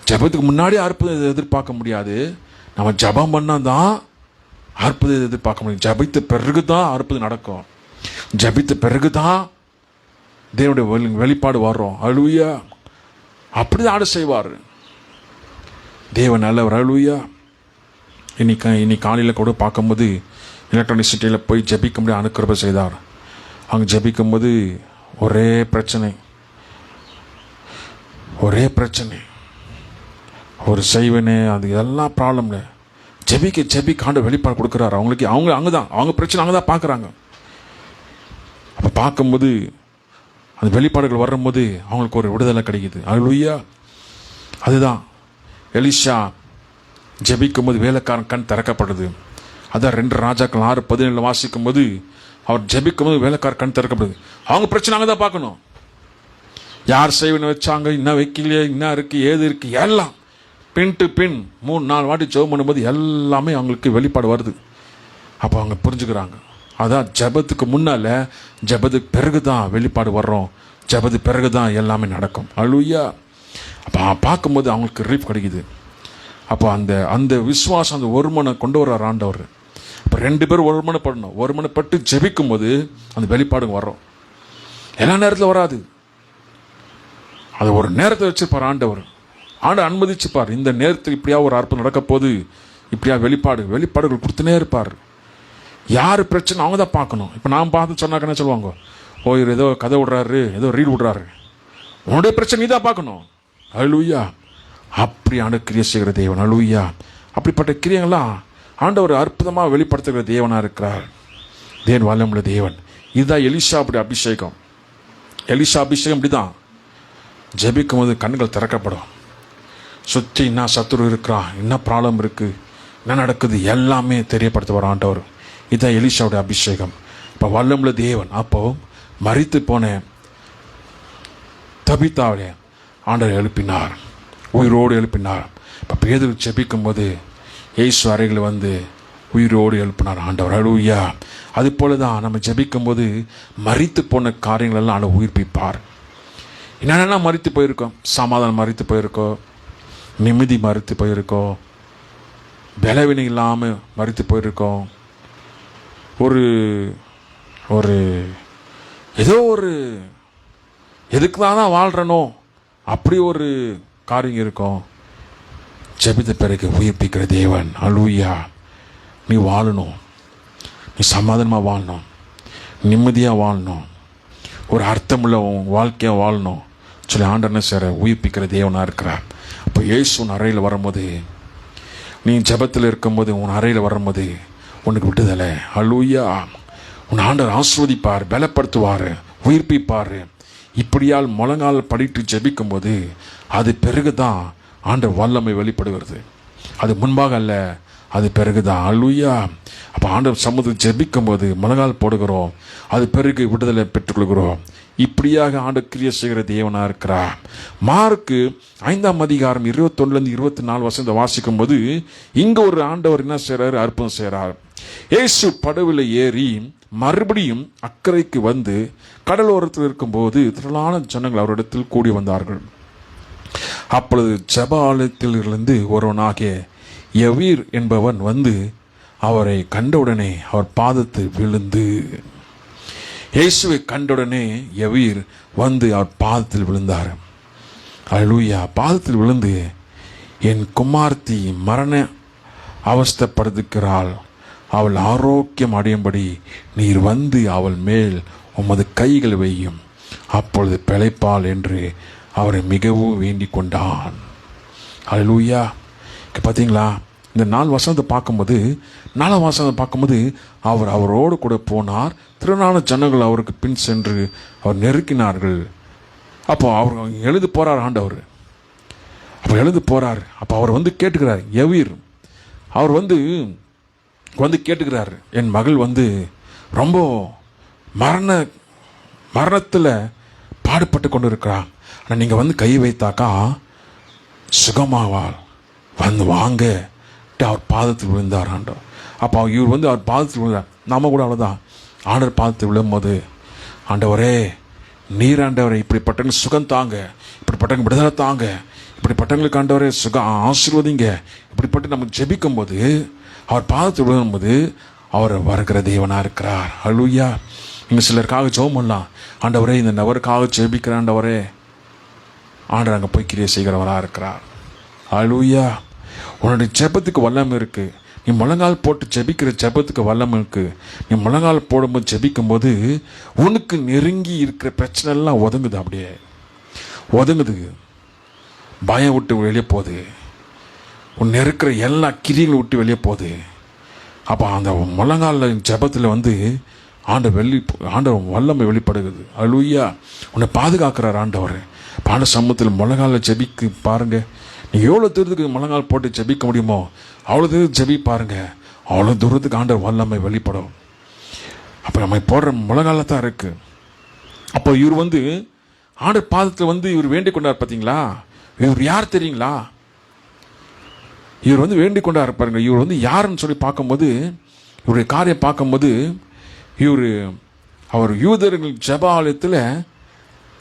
ஜெபத்துக்கு முன்னாடி அற்புதம் எதிர்பார்க்க முடியாது. நம்ம ஜெபம் பண்ணால் தான் அற்புதம் எதிர்பார்க்க முடியும். ஜெபித்த பிறகு தான் அற்புதம் நடக்கும். ஜெபித்த பிறகு தான் தேவனுடைய வெளிப்பாடு வர்றோம். அல்லேலூயா. அப்படிதான் ஆடு செய்வார் தேவன், நல்லவர். அல்லேலூயா. இன்னைக்கு காலையில் கூட பார்க்கும்போது எலக்ட்ரானிக் சிட்டியில் போய் ஜெபிக்க முடியாது அனுக்கிரபை செய்தார். அங்கே ஜெபிக்கும்போது ஒரே பிரச்சனை, ஒரு செய்வனே, அது எல்லாம் ப்ராப்ளம்ல. ஜெபிக்க ஆண்டு வெளிப்பாடு கொடுக்குறாரு அவங்களுக்கு. அவங்க பிரச்சனை அங்கே தான் பார்க்குறாங்க. அப்போ பார்க்கும்போது அந்த வெளிப்பாடுகள் வரும்போது அவங்களுக்கு ஒரு விடுதலை கிடைக்குது. அல்லேலூயா. அதுதான் எலிஷா ஜெபிக்கும் போது வேலைக்காரன் கண் திறக்கப்படுது. அதான் 2 ராஜாக்கள் 6:17 வாசிக்கும் போது அவர் ஜெபிக்கும் போது வேலைக்காரன் கண் திறக்கப்படுது. அவங்க பிரச்சனை அங்கே தான் பார்க்கணும். யார் செய்வனை வச்சாங்க, இன்னும் வைக்கலையே, என்ன இருக்குது, ஏது இருக்குது, எல்லாம் பின் டு பின் 3-4 வாட்டி ஜெபம் பண்ணும்போது எல்லாமே அவங்களுக்கு வெளிப்பாடு வருது. அப்போ அவங்க புரிஞ்சுக்கிறாங்க. அதான் ஜெபத்துக்கு முன்னால், ஜெபத்துக்கு பிறகு தான் வெளிப்பாடு வர்றோம். ஜெபத்துக்கு பிறகு தான் எல்லாமே நடக்கும். அல்லேலூயா. அப்போ பார்க்கும்போது அவங்களுக்கு ரிலீஃப் கிடைக்குது. அப்போ அந்த விசுவாசம், அந்த ஒருமனை கொண்டு வர்றார் ஆண்டவர். இப்போ 2 பேரும் ஒருமனைப்படணும். ஒருமனைப்பட்டு ஜெபிக்கும் போது அந்த வெளிப்பாடுங்க வர்றோம். எல்லா நேரத்தில் வராது, அது ஒரு நேரத்தை வச்சிருப்பார் ஆண்டவர். அனுமதிச்சுப்பார். இந்த நேரத்தில் இப்படியா ஒரு அற்புதம் நடக்க போது, இப்படியா வெளிப்பாடுகள் கொடுத்துனே இருப்பார். யார் பிரச்சனை அவங்க தான் பார்க்கணும். இப்போ நான் பார்த்து சொன்னாக்க என்ன சொல்லுவாங்க, ஏதோ கதை விடுறாரு, ஏதோ ரீல் விடுறாரு. உன்னுடைய பிரச்சனை நீ தான் பார்க்கணும். அல்லேலூயா. அப்படியான கிரியை செய்கிற தேவன். அல்லேலூயா. அப்படிப்பட்ட கிரியைகள்லாம் ஆண்டவர் அற்புதமாக வெளிப்படுத்துகிற தேவனாக இருக்கிறார். தேவன் வல்லமுள்ள தேவன். இதுதான் எலிஷா அப்படி அபிஷேகம். எலிஷா அபிஷேகம் இப்படி தான். ஜெபிக்கும் போது கண்கள் திறக்கப்படும். சுற்றி என்ன சத்துரு இருக்கிறான், என்ன ப்ராப்ளம் இருக்குது, என்ன நடக்குது, எல்லாமே தெரியப்படுத்துவார் ஆண்டவர். இதுதான் எலிஷாவுடைய அபிஷேகம். இப்போ வல்லமுள்ள தேவன். அப்போ மரித்து போன தபித்தாவை ஆண்டவர் எழுப்பினார், உயிரோடு எழுப்பினார். இப்போ பேதுரு ஜெபிக்கும் போது இயேசு அறைகள் உயிரோடு எழுப்பினார் ஆண்டவர். அல்லேலூயா. அது போல தான் நம்ம ஜெபிக்கும் போது மரித்து போன காரியங்களெல்லாம் ஆண்டவர் உயிர்ப்பிப்பார். என்னென்னலாம் மரித்து போயிருக்கோம்? சமாதானம் மரித்து போயிருக்கோம், நிம்மதி மறுத்து போயிருக்கோம், பலவீனம் இல்லாமல் மறுத்து போயிருக்கோம், ஒரு ஏதோ ஒரு எதுக்கு தான் வாழ்கிறனோ அப்படி ஒரு காரியம் இருக்கும். ஜெபித்த பிறகு உயிர்ப்பிக்கிற தேவன். அல்லேலூயா. நீ வாழணும், நீ சமாதானமாக வாழணும், நிம்மதியாக வாழணும், ஒரு அர்த்தமுள்ள வாழ்க்கையாக வாழணும் சொல்லி ஆண்டவர் சேர உயிர்ப்பிக்கிற தேவனாக இருக்கிறார். இப்போ இயேசு உன் அறையில் வரும்போது, நீ ஜெபத்தில் இருக்கும்போது, உன் அறையில் வரும்போது உனக்கு விடுதலை. அல்லேலூயா. உன் ஆண்டவர் ஆசீர்வதிப்பார், பலப்படுத்துவார், உயிர்ப்பிப்பார். இப்படியால் முழங்கால் படிட்டு ஜெபிக்கும் போது அது பிறகு தான் ஆண்டவர் வல்லமை வெளிப்படுகிறது. அது முன்பாக அல்ல, அது பிறகு தான். அல்லேலூயா. அப்போ ஆண்டவர் சமூகத்தில் ஜெபிக்கும் போது முழங்கால் போடுகிறோம், அது பிறகு விடுதலை பெற்றுக்கொள்கிறோம். இப்படியாக ஆண்டு கிரியை செய்கிற தேவனா இருக்கிறார். மார்க்கு 5ஆம் அதிகாரம் 21-24 வாசிக்கும் போது இங்க ஒரு ஆண்டவர் என்ன செய்றாரு? அற்புதம் செய்றார். இயேசு படகுல ஏறி மறுபடியும் அக்கறைக்கு வந்து கடலோரத்தில் இருக்கும்போது திரளான ஜனங்கள் அவரிடத்தில் கூடி வந்தார்கள். அப்பொழுது ஜெப ஆலயத்திலிருந்து ஒருவனாகிய யவீர் என்பவன் வந்து அவரை கண்டவுடனே அவர் பாதத்தில் விழுந்து, இயேசுவை கண்டவுடனே யவீர் வந்து அவர் பாதத்தில் விழுந்தார். அல்லேலூயா. பாதத்தில் விழுந்து, என் குமார்த்தி மரண அவஸ்தைப்படுகிறாள், அவள் ஆரோக்கியம் அடையும்படி நீர் வந்து அவள் மேல் உமது கைகள் வையும், அப்பொழுது பிழைப்பாள் என்று அவரை மிகவும் வேண்டிக் கொண்டான். அல்லேலூயா. பார்த்தீங்களா? இந்த 4 வசனத்தை பார்க்கும்போது, 4ஆம் வசனத்தை பார்க்கும்போது அவர் அவரோடு கூட போனார். திரளான ஜனங்கள் அவருக்கு பின் சென்று அவர் நெருக்கினார்கள். அப்போ அவர் எழுந்து போறார் ஆண்டவர். அப்போ எழுந்து போறார். அப்போ அவர் வந்து கேட்டுக்கிறார். யவீர் அவர் வந்து கேட்டுக்கிறார், என் மகள் வந்து ரொம்ப மரணத்தில் பாடுபட்டு கொண்டு இருக்கிறான். ஆனால் நீங்கள் வந்து கை வைத்தாக்கா சுகமாவாள், வந்து வாங்க. அவர் பாதத்தில் விழுந்தார் ஆண்டவர். அப்போ இவர் வந்து அவர் பாதத்தில் விழுந்தார். நாம கூட அவ்வளோதான். ஆண்டவர் பாதத்தில் விழும்போது, ஆண்டவரே நீர் ஆண்டவரை இப்படிப்பட்ட சுகம் தாங்க, இப்படிப்பட்ட விடுதலை தாங்க, இப்படிப்பட்டவங்களுக்கு ஆண்டவரே சுகம் ஆசீர்வதிங்க, இப்படிப்பட்டு நமக்கு ஜெபிக்கும் போது அவர் பாதத்தில் விழும்போது அவர் வருகிற தேவனா இருக்கிறார். அல்லேலூயா. நீங்கள் சிலருக்காக ஜெபம் பண்ணலாம். ஆண்டவரே இந்த நபருக்காக ஜெபிக்கிற ஆண்டவரே, ஆண்டவர் அங்கே போய் கிரியை செய்கிறவராக இருக்கிறார். அல்லேலூயா. உன்னுடைய ஜெபத்துக்கு வல்லமை இருக்கு. நீ முழங்கால் போட்டு ஜெபிக்கிற ஜெபத்துக்கு வல்லமை இருக்கு. நீ முழங்கால் போடும்போது ஜெபிக்கும் போது உனக்கு நெருங்கி இருக்கிற பிரச்சனை எல்லாம் ஒதுங்குது. அப்படியே ஒதுங்குது. பயம் விட்டு வெளியே போகுது. உன் இருக்கிற எல்லா கிரிகளும் விட்டு வெளியே போகுது. அப்போ அந்த முழங்கால ஜெபத்தில் வந்து ஆண்டவர் வல்லமை வெளிப்படுகிறது. அல்லேலூயா. உன்னை பாதுகாக்கிறார் ஆண்டவர். பாட சமூகத்தில் முழங்கால ஜெபிக்கு பாருங்க. நீங்கள் எவ்வளோ தூரத்துக்கு முழங்கால் போட்டு ஜெபிக்க முடியுமோ அவ்வளோ தூரம் ஜெபி பாருங்க. அவ்வளோ தூரத்துக்கு ஆண்டவர் வல்லமை வெளிப்படும். அப்போ நம்ம போடுற முழங்கால தான் இருக்கு. அப்போ இவர் வந்து ஆண்டவர் பாதத்தில் வந்து இவர் வேண்டிக் கொண்டார். பார்த்தீங்களா? இவர் யார் தெரியுங்களா? இவர் வந்து வேண்டிக் கொண்டார் பாருங்க. இவர் வந்து யாருன்னு சொல்லி பார்க்கும்போது, இவருடைய காரியம் பார்க்கும்போது, அவர் யூதர்கள் ஜெப ஆலயத்தில்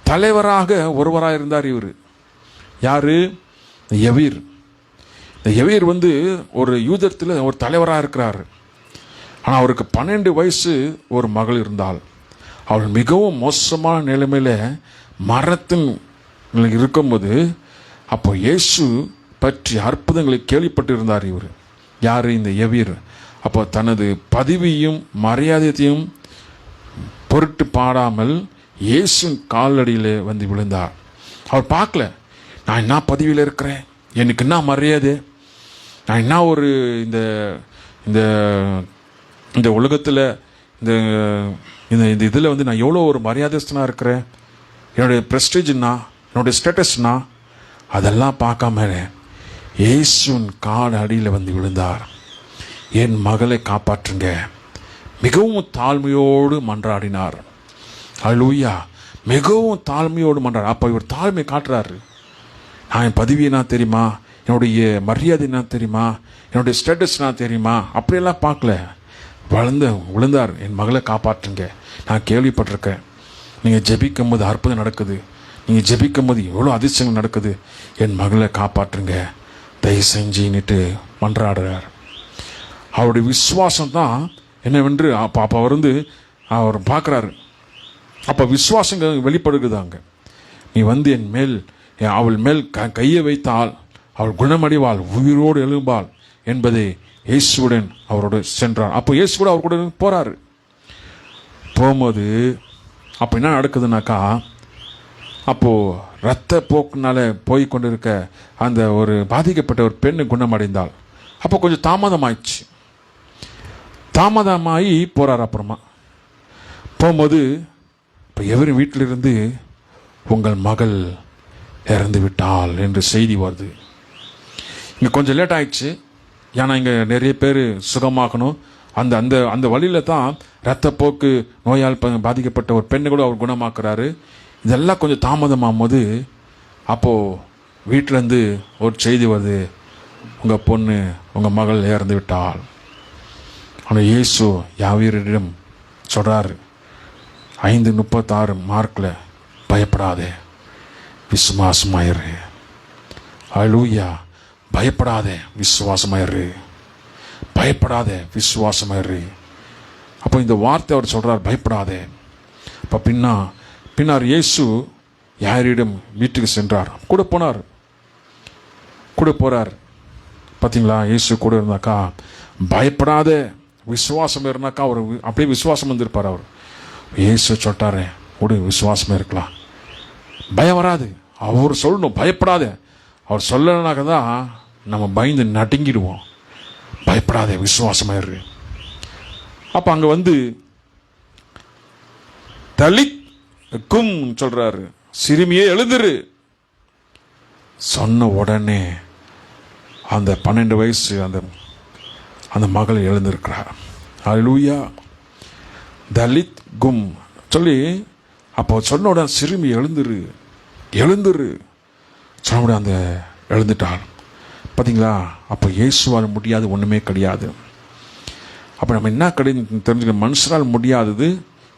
தலைவராக ஒருவராக இருந்தார். இவர் யாரு? யவீர். இந்த யவீர் வந்து ஒரு யூதத்தில் ஒரு தலைவராக இருக்கிறார். ஆனால் அவருக்கு 12 வயசு ஒரு மகள் இருந்தாள். அவள் மிகவும் மோசமான நிலைமையில மரணத்தின் இருக்கும்போது, அப்போ இயேசு பற்றி அற்புதங்களை கேள்விப்பட்டு இருந்தார் இவர். யார்? இந்த யவீர். அப்போ தனது பதவியும் மரியாதையையும் பொருட்டு பாடாமல் இயேசுவின் காலடியில் வந்து விழுந்தார். அவர் பார்க்கல, நான் என்ன பதவியில் இருக்கிறேன், எனக்கு என்ன மரியாதை, நான் என்ன ஒரு இந்த இந்த இந்த உலகத்தில் இந்த இந்த இதில் வந்து நான் எவ்வளோ ஒரு மரியாதைஸ்தனாக இருக்கிறேன், என்னுடைய ப்ரெஸ்டீஜ்னா, என்னுடைய ஸ்டேட்டஸ்னா, அதெல்லாம் பார்க்காம இயேசுவின் கால் அடியில் வந்து விழுந்தார். என் மகளை காப்பாற்றுங்க, மிகவும் தாழ்மையோடு மன்றாடினார். அல்லேலூயா. மிகவும் தாழ்மையோடு மன்றாடு. அப்போ இவர் தாழ்மை காட்டுறாரு. நான் என் பதவி என்ன தெரியுமா, என்னுடைய மரியாதை என்ன தெரியுமா, என்னுடைய ஸ்டேட்டஸ் என்ன தெரியுமா, அப்படியெல்லாம் பார்க்கல. விழுந்தார். என் மகளை காப்பாற்றுங்க, நான் கேள்விப்பட்டிருக்கேன், நீங்கள் ஜெபிக்கும் போது அற்புதம் நடக்குது, நீங்கள் ஜெபிக்கும் போது எவ்வளோ அதிசயங்கள் நடக்குது, என் மகளை காப்பாற்றுங்க தயவு செஞ்சுன்னுட்டு மன்றாடுறார். அவருடைய விசுவாசம் தான் என்னவென்று அப்போ அவர் பார்க்குறாரு. அப்போ விசுவாசங்க வெளிப்படுகுதாங்க. நீ வந்து என் மேல் அவள் மேல் கையை வைத்தால் அவள் குணமடைவாள், உயிரோடு எழும்பாள் என்பதை இயேசுவுடன் அவரோடு சென்றார். அப்போ இயேசு கூட அவர் கூட போறாரு. போகும்போது அப்போ என்ன நடக்குதுனாக்கா, அப்போ இரத்த போக்குனால போய் கொண்டிருக்க அந்த ஒரு பாதிக்கப்பட்ட ஒரு பெண்ணு குணமடைந்தாள். அப்போ கொஞ்சம் தாமதமாயிடுச்சு. தாமதமாகி போறார். அப்புறமா போகும்போது இப்போ எவரும் வீட்டிலிருந்து உங்கள் மகள் இறந்து விட்டாள் என்று செய்தி வருது. இங்கே கொஞ்சம் லேட் ஆயிடுச்சு. ஏன்னா இங்கே நிறைய பேர் சுகமாக்கணும், அந்த அந்த அந்த வழியில தான் இரத்தப்போக்கு நோயால் பாதிக்கப்பட்ட ஒரு பெண்ணை கூட அவர் குணமாக்குறாரு. இதெல்லாம் கொஞ்சம் தாமதமாகும் போது அப்போது வீட்டிலேருந்து ஒரு செய்தி வருது, உங்கள் பொண்ணு உங்கள் மகள் இறந்து விட்டாள். ஆனால் இயேசு யாவீரிடம் சொல்கிறாரு 5:36 மார்க்கில், பயப்படாதே விசுவாசமாயிரு. ஹல்லேலூயா. பயப்படாதே விசுவாசமாயிரு, பயப்படாதே விசுவாசமாயிரு. அப்போ இந்த வார்த்தை அவர் சொல்கிறார், பயப்படாதே. அப்போ பின்னார் இயேசு யாரிடம் வீட்டுக்கு சென்றார், கூட போகிறார். பார்த்தீங்களா, இயேசு கூட இருந்தாக்கா பயப்படாதே விசுவாசம் இருந்தாக்கா அவர் அப்படியே விசுவாசம் வந்திருப்பார். அவர் இயேசு சொல்லிட்டாரு, கூட விசுவாசமே இருக்கலாம், பயம் வராது. அவர் சொல்லணும் பயப்படாதே. அவர் சொல்லனாக்க தான் நம்ம பயந்து நடுங்கிடுவோம். பயப்படாதே விசுவாசமாயிரு. அப்போ அங்கே வந்து தலித் கும் சொல்றாரு, சிறுமியே எழுந்துரு. சொன்ன உடனே அந்த 12 வயசு அந்த மகள் எழுந்திருக்கிறார். ஹல்லேலூயா. தலித் கும் சொல்லி அப்போ சொன்ன உடனே சிறுமி எழுந்துரு சொன்ன உடனே அந்த எழுந்துட்டாள். பார்த்தீங்களா, அப்போ இயேசுவால் முடியாது ஒன்றுமே கிடையாது. அப்போ நம்ம என்ன தெரிஞ்சுக்க, மனுஷரால் முடியாதது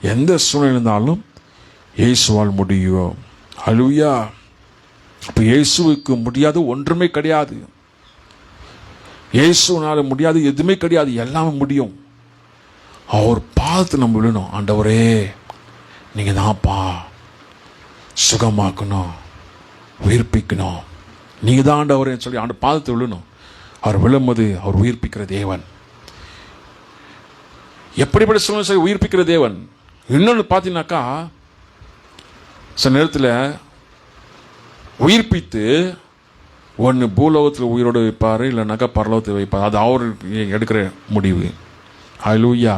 எந்த சூழ்நிலை இருந்தாலும் இயேசுவால் முடியும். ஹல்லேலூயா. அப்போ இயேசுவுக்கு முடியாது ஒன்றுமே கிடையாது. இயேசுனால முடியாது எதுவுமே கிடையாது, எல்லாமே முடியும். அவர் பார்த்து நம்ம விழணும், ஆண்டவரே நீங்கள் தான்ப்பா சுகமாக்கணும், உயிர்ப்பிக்கணும், நீங்கள் தான் ஆண்டவரேன்னு சொல்லி ஆண்டு பார்த்து விழணும். அவர் விழும்போது அவர் உயிர்ப்பிக்கிற தேவன். எப்படிப்பட்ட சூழ்நிலை உயிர்ப்பிக்கிற தேவன். இன்னொன்று பார்த்தீங்கன்னாக்கா, சில நேரத்தில் உயிர்ப்பித்து ஒன்று பூலோகத்தில் உயிரோடு வைப்பார், இல்லைனாக்கா பரலோகத்தில் வைப்பார். அது அவர் எடுக்கிற முடிவு. ஹல்லேலூயா.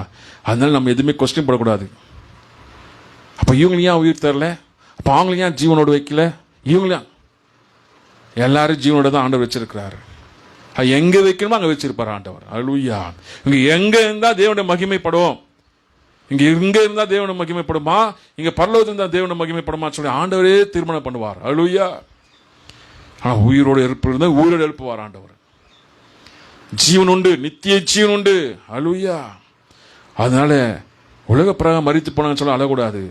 அதனால நம்ம எதுவுமே கொஸ்டின் போடக்கூடாது. அப்போ இவங்களையும் ஏன் உயிர் தரல, அப்போ அவங்களையும் ஏன் ஜீவனோடு வைக்கல, இவங்களையும் எல்லாரும் ஜீவனோட தான் ஆண்டவர் வச்சிருக்கிறாரு. அது எங்கே வைக்கணுமோ அங்கே வச்சிருப்பார் ஆண்டவர். ஹல்லேலூயா. இங்கே எங்கே இருந்தால் தேவனுடைய மகிமைப்படும், இங்கே இருந்தால் தேவனை மகிமைப்படுமா, இங்கே பரலோகத்தில் இருந்தால் தேவனை மகிமைப்படுமா சொல்லி ஆண்டவரே தீர்மானம் பண்ணுவார். ஹல்லேலூயா. ஆனால் உயிரோடு எழுப்பு இருந்தால் உயிரோடு எழுப்புவார் ஆண்டவர். ஜீவன் உண்டு, நித்திய ஜீவன் உண்டு. ஹல்லேலூயா. அதனால உலக பிரகாரம் மரித்து போனான்னு சொல்ல அழக்கூடாது.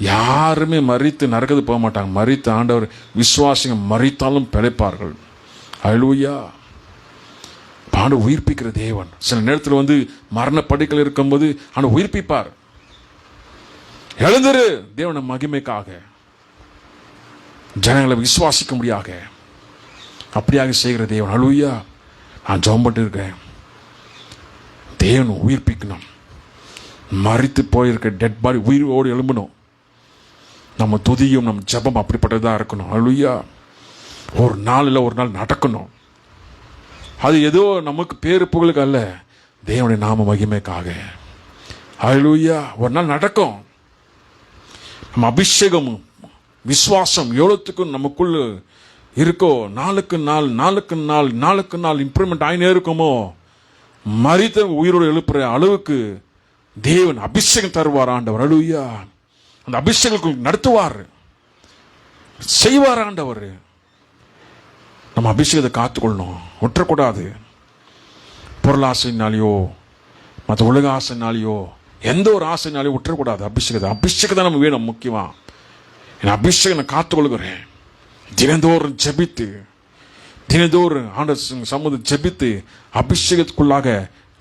யாருமே மரித்து நரகது போக மாட்டாங்க. மரித்த ஆண்டவர் விசுவாசிங்க மரித்தாலும் பிழைப்பார்கள். ஹல்லேலூயா. ஆண்டு உயிர்ப்பிக்கிற தேவன். சில நேரத்தில் வந்து மரண படுக்கையில் இருக்கும்போது ஆண்டு உயிர்ப்பிப்பார். எழுந்துரு, தேவன மகிமைக்காக, ஜனங்களை விசுவாசிக்க முடியாக அப்படியாக செய்கிற தேவன். ஹல்லேலூயா. நான் ஜெபம் பண்ணிட்டு இருக்கேன், தேவன் உயிர்ப்பிக்கணும். மரித்து போயிருக்க டெட் பாடி உயிரோடு எழும்பணும். நம்ம துதியும் நம்ம ஜெபம் அப்படிப்பட்டதாக இருக்கணும். ஹல்லேலூயா. ஒரு நாள் நடக்கணும். அது ஏதோ நமக்கு பேரு புகழுக்கு அல்ல, தேவனுடைய நாம மகிமைக்காக. ஹல்லேலூயா. ஒரு நாள் நடக்கும். நம்ம அபிஷேகம் விசுவாசம் எவ்வளோத்துக்கும் நமக்குள்ள இருக்கோ, நாளுக்கு நாள் இம்ப்ரூவ்மெண்ட் ஆகினே இருக்குமோ, மரித்த உயிரோடு எழுப்புற அளவுக்கு தேவன் அபிஷேகம் தருவார் ஆண்டவர். ஹல்லேலூயா. அந்த அபிஷேகம் நடத்துவார், செய்வார் ஆண்டவர். நம்ம அபிஷேகத்தை காத்துக்கொள்ளணும், விட்டுறக்கூடாது. பொருளாசைனாலேயோ மற்ற உலக ஆசைனாலேயோ எந்த ஒரு ஆசைனாலேயோ விட்டுறக்கூடாது. அபிஷேகத்தை நம்ம வேணும் முக்கியமாக. என் அபிஷேகம் நான் காத்துக்கொள்கிறேன். தினந்தோறும் ஜெபித்து, தினந்தோறும் ஆண்டவர் சமூகத்தை ஜெபித்து அபிஷேகத்துக்குள்ளாக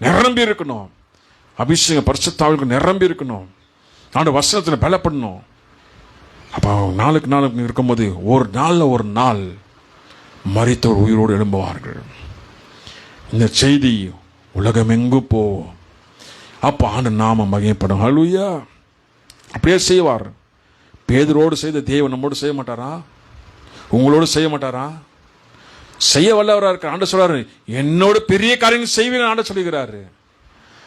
நிரம்பி இருக்கணும். அபிஷேகம் பரிசுத்தாவிற்கு நிரம்பி இருக்கணும். ஆண்டவர் வசனத்தில் பலப்படணும். அப்போ நாளுக்கு இருக்கும்போது ஒரு நாள் மரித்தவர் உயிரோடு எழும்புவார்கள். இந்த செய்தி உலகமெங்கும் போவோம். அப்போ ஆண்டு நாம மகிமைப்படும். ஹல்லேலூயா. அப்படியே செய்வார். பேதுரோடு செய்த தேவன் நம்மோடு செய்ய மாட்டாரா? உங்களோடு செய்ய மாட்டாரா? செய்ய வல்லவராக இருக்க ஆண்டு சொல்றாரு, என்னோட பெரிய காரியம் செய்வீங்க ஆண்டு சொல்லுகிறாரு.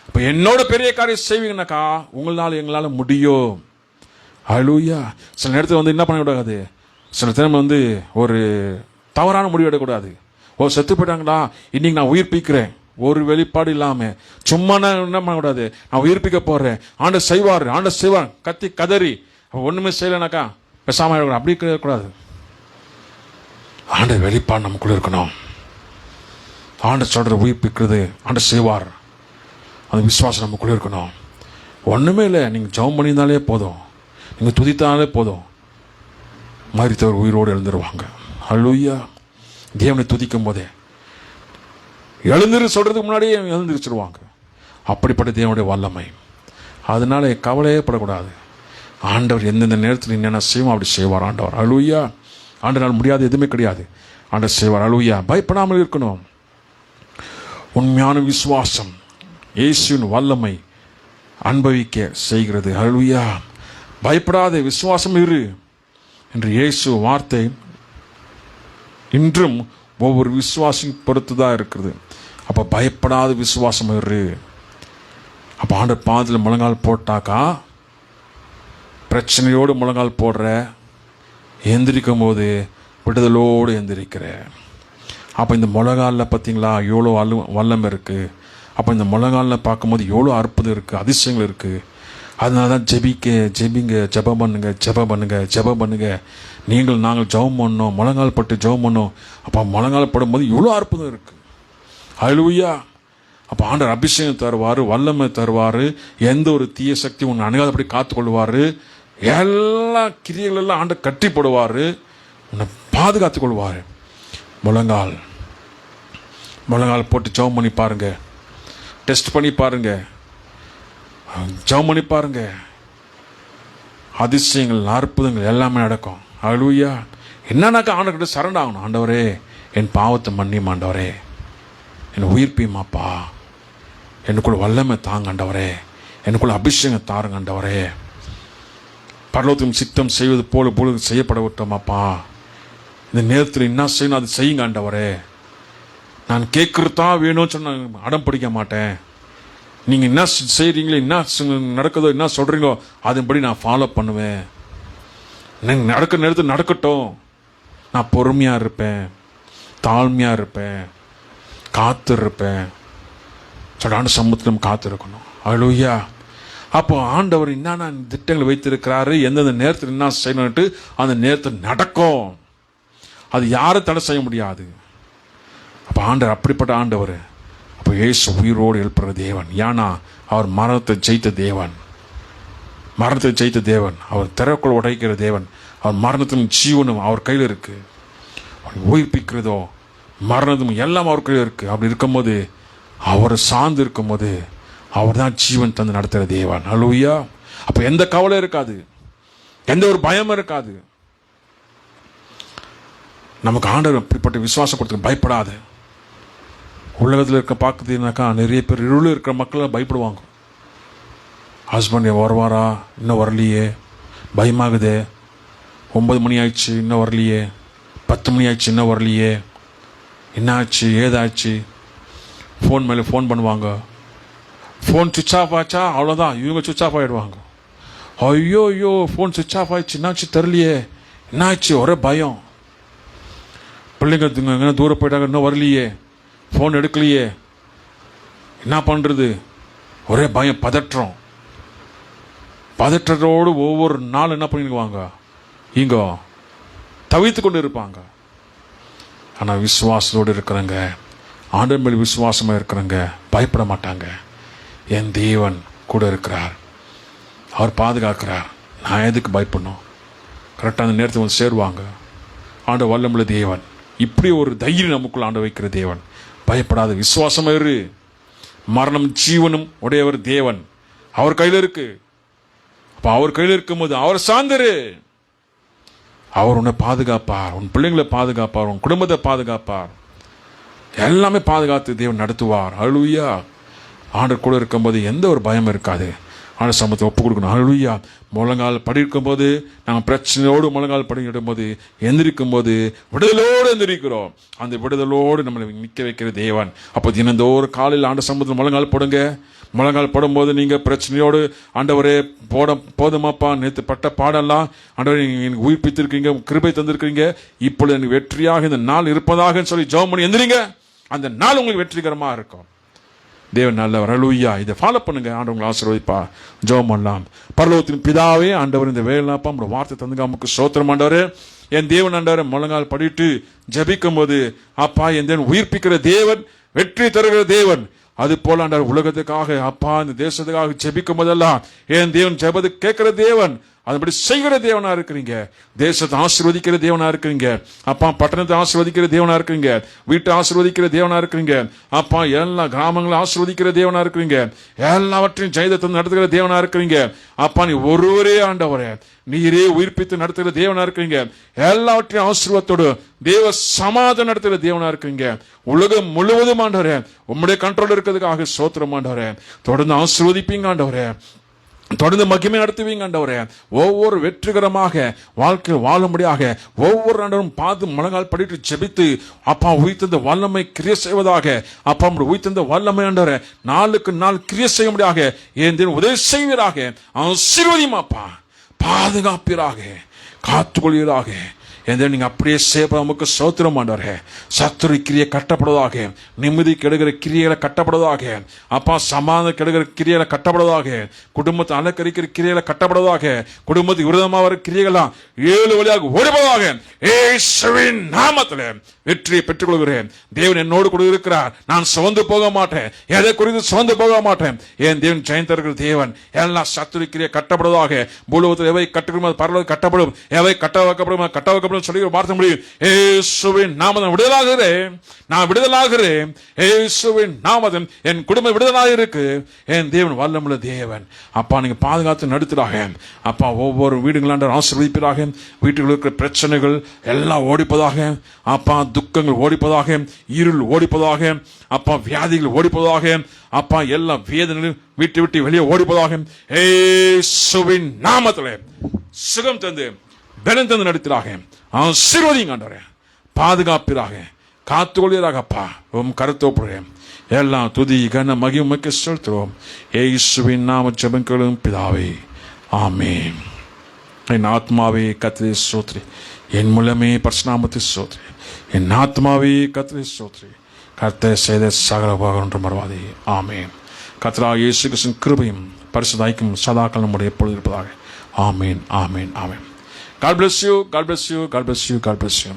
இப்போ என்னோட பெரிய காரியம் செய்வீங்கன்னாக்கா உங்களால் எங்களால் முடியும். ஹல்லேலூயா. சில நேரத்தில் வந்து என்ன பண்ணக்கூடாது, சில நேரம் வந்து ஒரு தவறான முடிவு எடுக்கக்கூடாது. செத்து போயிட்டாங்களா, இன்னைக்கு நான் உயிர்ப்பிக்கிறேன், ஒரு வெளிப்பாடு இல்லாம சும்மா நான் என்ன பண்ணக்கூடாது, நான் உயிர்ப்பிக்க போறேன், ஆண்டு செய்வார் கத்தி கதறி ஒண்ணுமே செய்யலனாக்கா பேசாம அப்படி இருக்கக்கூடாது. ஆண்டு வெளிப்பாடு நமக்குள்ள இருக்கணும். ஆண்டு சொல்ற உயிர்ப்பிக்கிறது ஆண்டு செய்வார், அந்த விசுவாசம் நமக்குள்ள இருக்கணும். ஒண்ணுமே இல்லை, நீங்க ஜெபம் பண்ணியிருந்தாலே போதும், நீங்க துதித்தாலே போதும், மரித்தவர் உயிரோடு எழுந்துருவாங்க. ஹல்லேலூயா. தேவனை துதிக்கும் போதே எழுந்திரு சொல்றதுக்கு முன்னாடியே எழுந்திருச்சிருவாங்க. அப்படிப்பட்ட தேவனுடைய வல்லமை. அதனால கவலையே படக்கூடாது. ஆண்டவர் எந்தெந்த நேரத்தில் என்னென்ன செய்வோம் அப்படி செய்வார் ஆண்டவர். ஹல்லேலூயா. ஆண்டனால் முடியாது எதுவுமே கிடையாது, ஆண்டவர் செய்வார். ஹல்லேலூயா. பயப்படாமல் இருக்கணும். உண்மையான விசுவாசம் இயேசுவின் வல்லமை அனுபவிக்க செய்கிறது. ஹல்லேலூயா. பயப்படாத விசுவாசம் இரு என்று இயேசு வார்த்தை இன்றும் ஒவ்வொரு விசுவாசின் பொறுத்துதான் இருக்கிறது. அப்ப பயப்படாத விசுவாசம் இரு. அப்ப ஆண்டவர் பாதத்தில் முழங்கால் போட்டாக்கா, பிரச்சனையோடு முழங்கால் போடுற, எந்திரிக்கும் போது விடுதலோடு எந்திரிக்கிற. அப்ப இந்த முழங்காலில் பார்த்தீங்களா எவ்வளோ வல்லம் இருக்கு. அப்போ இந்த முழங்காலில் பார்க்கும்போது எவ்வளோ அற்புதம் இருக்கு, அதிசயங்கள் இருக்கு. அதனால தான் ஜெபிங்க, ஜெபம் பண்ணுங்க. நாங்கள் ஜெபம் பண்ணோம், முழங்கால் பட்டு ஜெபம் பண்ணோம். அப்போ முழங்கால் படும்போது எவ்வளோ அற்புதம் இருக்கு. ஹல்லேலூயா. அப்போ ஆண்டவர் அபிஷேகம் தருவார், வல்லமை தருவார், எந்த ஒரு தீய சக்தி உன்னை அணுகாதபடி காத்துக்கொள்வார். எல்லா கிரியைகள் எல்லாம் ஆண்டவர் கட்டி போடுவார், உன்னை பாதுகாத்துக் கொள்வார். முழங்கால் போட்டு ஜெபம் பண்ணி பாருங்க, டெஸ்ட் பண்ணி பாருங்க, ஜெபம் பண்ணி பாருங்க. அதிசயங்கள் அற்புதங்கள் எல்லாமே நடக்கும். ஹல்லேலூயா. என்னன்னாக்கா ஆண்டவர்கிட்ட சரண் ஆகணும். ஆண்டவரே என் பாவத்தை மன்னியும், ஆண்டவரே என்னை உயிர்ப்பியுமாப்பா, எனக்குள்ள வல்லமை தாங்க ஆண்டவரே, எனக்குள்ள அபிஷேகம் தாருங்க ஆண்டவரே. பரலோகத்தின் சித்தம் செய்வது போல பொழுது செய்யப்பட விட்டோமாப்பா. இந்த நேரத்தில் என்ன செய்யணும் அது செய்யுங்க ஆண்டவரே. நான் கேட்கறதா வேணும்னு சொன்ன அடம் பிடிக்க மாட்டேன். நீங்க என்ன செய்றீங்களோ, என்ன நடக்குதோ, என்ன சொல்றீங்களோ அதன்படி நான் ஃபாலோ பண்ணுவேன். நடக்க நேரத்தில் நடக்கட்டும். நான் பொறுமையா இருப்பேன், தாழ்மையா இருப்பேன், காத்து இருப்பேன். சடான சமூகத்திலும் காத்து இருக்கணும். ஹல்லேலூயா. அப்போ ஆண்டவர் என்னென்ன திட்டங்களை வைத்திருக்கிறாரு, எந்தெந்த நேரத்தில் என்ன செய்யணும்ட்டு அந்த நேரத்தில் நடக்கும். அது யாரும் தடை செய்ய முடியாது. அப்போ ஆண்டவர் அப்படிப்பட்ட ஆண்டவர். அப்போ இயேசு உயிரோடு எழுப்புற தேவன். ஏன்னா அவர் மரணத்தை ஜெயித்த தேவன், அவர் திறக்குள் உடைக்கிற தேவன். அவர் மரணத்தின் ஜீவனும் அவர் கையில் இருக்கு. உயிர்ப்பிக்கிறதோ மரணதும் எல்லாம் அவர் கையில் இருக்கு. அப்படி இருக்கும்போது அவரை சார்ந்து இருக்கும்போது அவர் தான் ஜீவன் தந்து நடத்துகிற தேவன். ஹல்லேலூயா. அப்போ எந்த கவலை இருக்காது, எந்த ஒரு பயம் இருக்காது. நமக்கு ஆண்டவர் அப்படிப்பட்ட விசுவாசம் கொடுத்து பயப்படாது. உலகத்தில் இருக்க பார்க்குறதுனாக்கா நிறைய பேர் இருள் இருக்கிற மக்கள் பயப்படுவாங்க. ஹஸ்பண்ட் வருவாரா, இன்னும் வரலையே, பயமாகுதே, 9 மணி ஆயிடுச்சு இன்னும் வரலையே, 10 மணி ஆயிடுச்சு இன்னும் வரலையே, என்ன ஆச்சு ஏதாச்சு. ஃபோன் மேலே ஃபோன் பண்ணுவாங்க. ஃபோன் சுவிட்ச் ஆஃப் ஆச்சா அவ்வளோதான், இவங்க சுவிட்ச் ஆஃப் ஆகிடுவாங்க. ஐயோ ஃபோன் சுவிட்ச் ஆஃப் ஆயிடுச்சு, என்னாச்சு தெரியலையே, என்னாச்சு, ஒரே பயம். பிள்ளைங்க தூரம் போயிட்டாங்க, இன்னும் வரலையே, ஃபோன் எடுக்கலையே, என்ன பண்ணுறது, ஒரே பயம், பதற்றத்தோடு ஒவ்வொரு நாள் என்ன பண்ணிடுவாங்க, இங்கே தவித்து கொண்டு இருப்பாங்க. ஆனால் விசுவாசத்தோடு இருக்கிறவங்க, ஆண்டவர் மேல் விசுவாசமாக இருக்கிறவங்க பயப்பட மாட்டாங்க. என் தேவன் கூட இருக்கிறார், அவர் பாதுகாக்கிறார், நான் எதுக்கு பயப்படணும். கரெக்டாக அந்த நேரத்தை வந்து சேருவாங்க. ஆண்டவர் வல்லமுள்ள தேவன். இப்படி ஒரு தைரியம் நமக்குள்ள ஆண்டு வைக்கிற தேவன். பயப்படாத விசுவாசமா இரு. மரணம் ஜீவனும் உடையவர் தேவன், அவர் கையில் இருக்கு. அப்ப அவர் கையில் இருக்கும்போது அவர் சார்ந்தரு. அவர் உன்னை பாதுகாப்பார், உன் பிள்ளைங்களை பாதுகாப்பார், உன் குடும்பத்தை பாதுகாப்பார், எல்லாமே பாதுகாத்து தேவன் நடத்துவார். ஹல்லேலூயா. ஆண்டவர் கூட இருக்கும்போது எந்த ஒரு பயம் இருக்காது. ஆண்டவர் சமூகத்தை ஒப்பு கொடுக்கணும். ஹல்லேலூயா. முழங்கால் படி இருக்கும்போது, நாங்கள் பிரச்சனையோடு முழங்கால் படிக்கும் போது, எந்திரிக்கும் போது விடுதலோடு எந்திரிக்கிறோம். அந்த விடுதலோடு நம்மளை நிற்க வைக்கிற தேவன். அப்போ தினந்தோறும் காலையில் ஆண்டவர் சமூகத்தில் முழங்கால் போடுங்க. முழங்கால் போடும்போது நீங்கள் பிரச்சனையோடு, ஆண்டவரே போதுமாப்பா, நேற்று பட்ட பாடெல்லாம் ஆண்டவரே எனக்கு உயிர்ப்பித்திருக்கீங்க, கிருபை தந்திருக்கீங்க, இப்பொழுது எனக்கு வெற்றியாக இந்த நாள் இருப்பதாக சொல்லி ஜெபம் பண்ணி எந்திரிங்க. அந்த நாள் உங்களுக்கு வெற்றிகரமாக இருக்கும். தேவன் நல்லவர். ஹல்லேலூயா. இதை ஃபாலோ பண்ணுங்க. ஆண்டவர் உங்களை ஆசீர்வதிப்பா. ஜெபம் பண்ணலாம். பரலோகத்தின் பிதாவே, ஆண்டவர் இந்த வேலைப்பா உங்களோட வார்த்தை தந்துங்க. நமக்கு ஸ்தோத்திரம் ஆண்டவரே. என் தேவன் ஆண்டவரை முழங்கால் படிட்டு ஜபிக்கும் போது அப்பா என் தேவன் உயிர்ப்பிக்கிற தேவன், வெற்றி தருகிற தேவன். அது போல ஆண்டவர் உலகத்துக்காக அப்பா இந்த தேசத்துக்காக ஜெபிக்கும் போதெல்லாம் என் தேவன் ஜெபத்தை கேட்கிற தேவன், அதுபடி செய்கிற தேவனா இருக்கிறீங்க. தேசத்தை ஆசீர்வதிக்கிற தேவனா இருக்கிறீங்க அப்பா. பட்டணத்தை ஆசீர்வதிக்கிற தேவனா இருக்கிறீங்க. வீட்டை ஆசீர்வதிக்கிற தேவனா இருக்கிறீங்க அப்பா. எல்லா கிராமங்களை ஆசீர்வதிக்கிற தேவனா இருக்கிறீங்க. எல்லாவற்றையும் ஜெயத்தை நடத்துகிற தேவனா இருக்கிறீங்க அப்பா. நீ ஒருவரே ஆண்டவரே, நீரே உயிர்ப்பித்து நடத்துகிற தேவனா இருக்கிறீங்க. எல்லாவற்றையும் ஆசீர்வாதத்தோடு தேவ சமாதானம் நடத்துகிற தேவனா இருக்கிறீங்க. உலகம் முழுவதும் ஆண்டவரே உம்முடைய கண்ட்ரோல் இருக்கிறதுக்காக ஸ்தோத்திரம் ஆண்டவரே. தொடர்ந்து ஆசீர்வதிப்பீங்க ஆண்டவரே. தொடர்ந்து மகிமை நடத்துவீங்க ஆண்டவரே. ஒவ்வொரு வெற்றிகரமாக வாழ்க்கையில் வாழும்படியாக ஒவ்வொரு ஆண்டவரும் பார்த்து முழங்கால் படிட்டு ஜெபித்து அப்பா உயிர்த்தந்த வல்லமை கிரியை செய்வதாக அப்பா உயிர்த்தந்த வல்லமை ஆண்டவரே நாளுக்கு நாள் கிரியை செய்யும்படியாக என் தேவன் உதவி செய்வீராக. ஆசீர்வதியுமாப்பா, பாதுகாப்பீராக, காத்துக்கொள்வீராக. நீங்க அப்படியே சேவை நமக்கு ஸ்தோத்திரம் ஆண்டவரே. சத்துரு கிரியை கட்டப்படுவதாக, நிம்மதி கெடுகிற கிரியைகளை கட்டப்படுவதாக அப்பா. சமாதானம் கெடுகிற கிரியைகளை கட்டப்படுவதாக, குடும்பத்தை அலங்கரிக்கிற கிரியைகளை கட்டப்படுவதாக, குடும்பத்துக்கு விரோதமாக வர கிரியைகளாம் 7 வழியாக ஓடுவதாக இயேசுவின் நாமத்தில் வெற்றியை பெற்றுக் கொள்கிறேன். தேவன் என்னோடு கூட இருக்கிறார். நான் சுமந்து போக மாட்டேன். எதை குறித்து சுமந்து போக மாட்டேன். என் தேவன் ஜெயம் தருகிற தேவன். எல்லா சத்துரு கிரியை கட்டப்படுவதாக. பூலோகத்தில் எவை கட்டுகிறோம் பரலோகத்தில் கட்டப்படும், எவை கட்ட வைக்கப்படும் கட்ட வைக்கப்படும் சொல்லி வார்த்தை முடியும். இயேசுவின் நாமத்தில் விடுதலாகிறேன். நான் விடுதலாகிறேன். இயேசுவின் நாமத்தில் என் குடும்பம் விடுதலாக இருக்கு. என் தேவன் வல்லமுள்ள தேவன் அப்பா. நீங்க பாதுகாத்து நடத்துறாக அப்பா. ஒவ்வொரு வீடுகளாண்ட ஆசீர்வதிப்பதாக. வீட்டுகளில் இருக்கிற பிரச்சனைகள் எல்லாம் ஓடிப்பதாக அப்பா. துக்கங்கள் ஓடிப்பதாக, இருள் ஓடிப்பதாக அப்பா. வியாதிகள் ஓடிப்பதாக அப்பா. எல்லா வேதனைகளும் வீட்டை விட்டு வெளியே ஓடிப்பதாக இயேசுவின் நாமத்தில் சுகம் தந்து பலன் தந்து நடத்துறாக. ஆசீர்வதிங்க ஆண்டவரே. பாதுகாப்பிறாக, காத்துக்கொள்வீராக அப்பா. உம் கருத்தோப்புறேன். எல்லாம் துதி கன மகிமைக்கு செலுத்துறோம். இயேசுவின் நாம ஜெபங்களும் பிதாவே, ஆமென். என் ஆத்மாவே கர்த்தரை ஸ்தோத்திரி, என் முழமே பரிசுநாமத்தை ஸ்தோத்திரி. என் ஆத்மாவே கர்த்தரை ஸ்தோத்திரி, கர்த்தர் செய்த சகல உபகாரம் மறவாதே. ஆமென். கர்த்தராகிய இயேசு கிறிஸ்துவின் கிருபையும் பரிசுத்த ஐக்கியமும் சதாகாலம் நம்முடைய எப்பொழுது இருப்பதாக. ஆமென், ஆமென், ஆமென். God bless you, God bless you, God bless you, God bless you.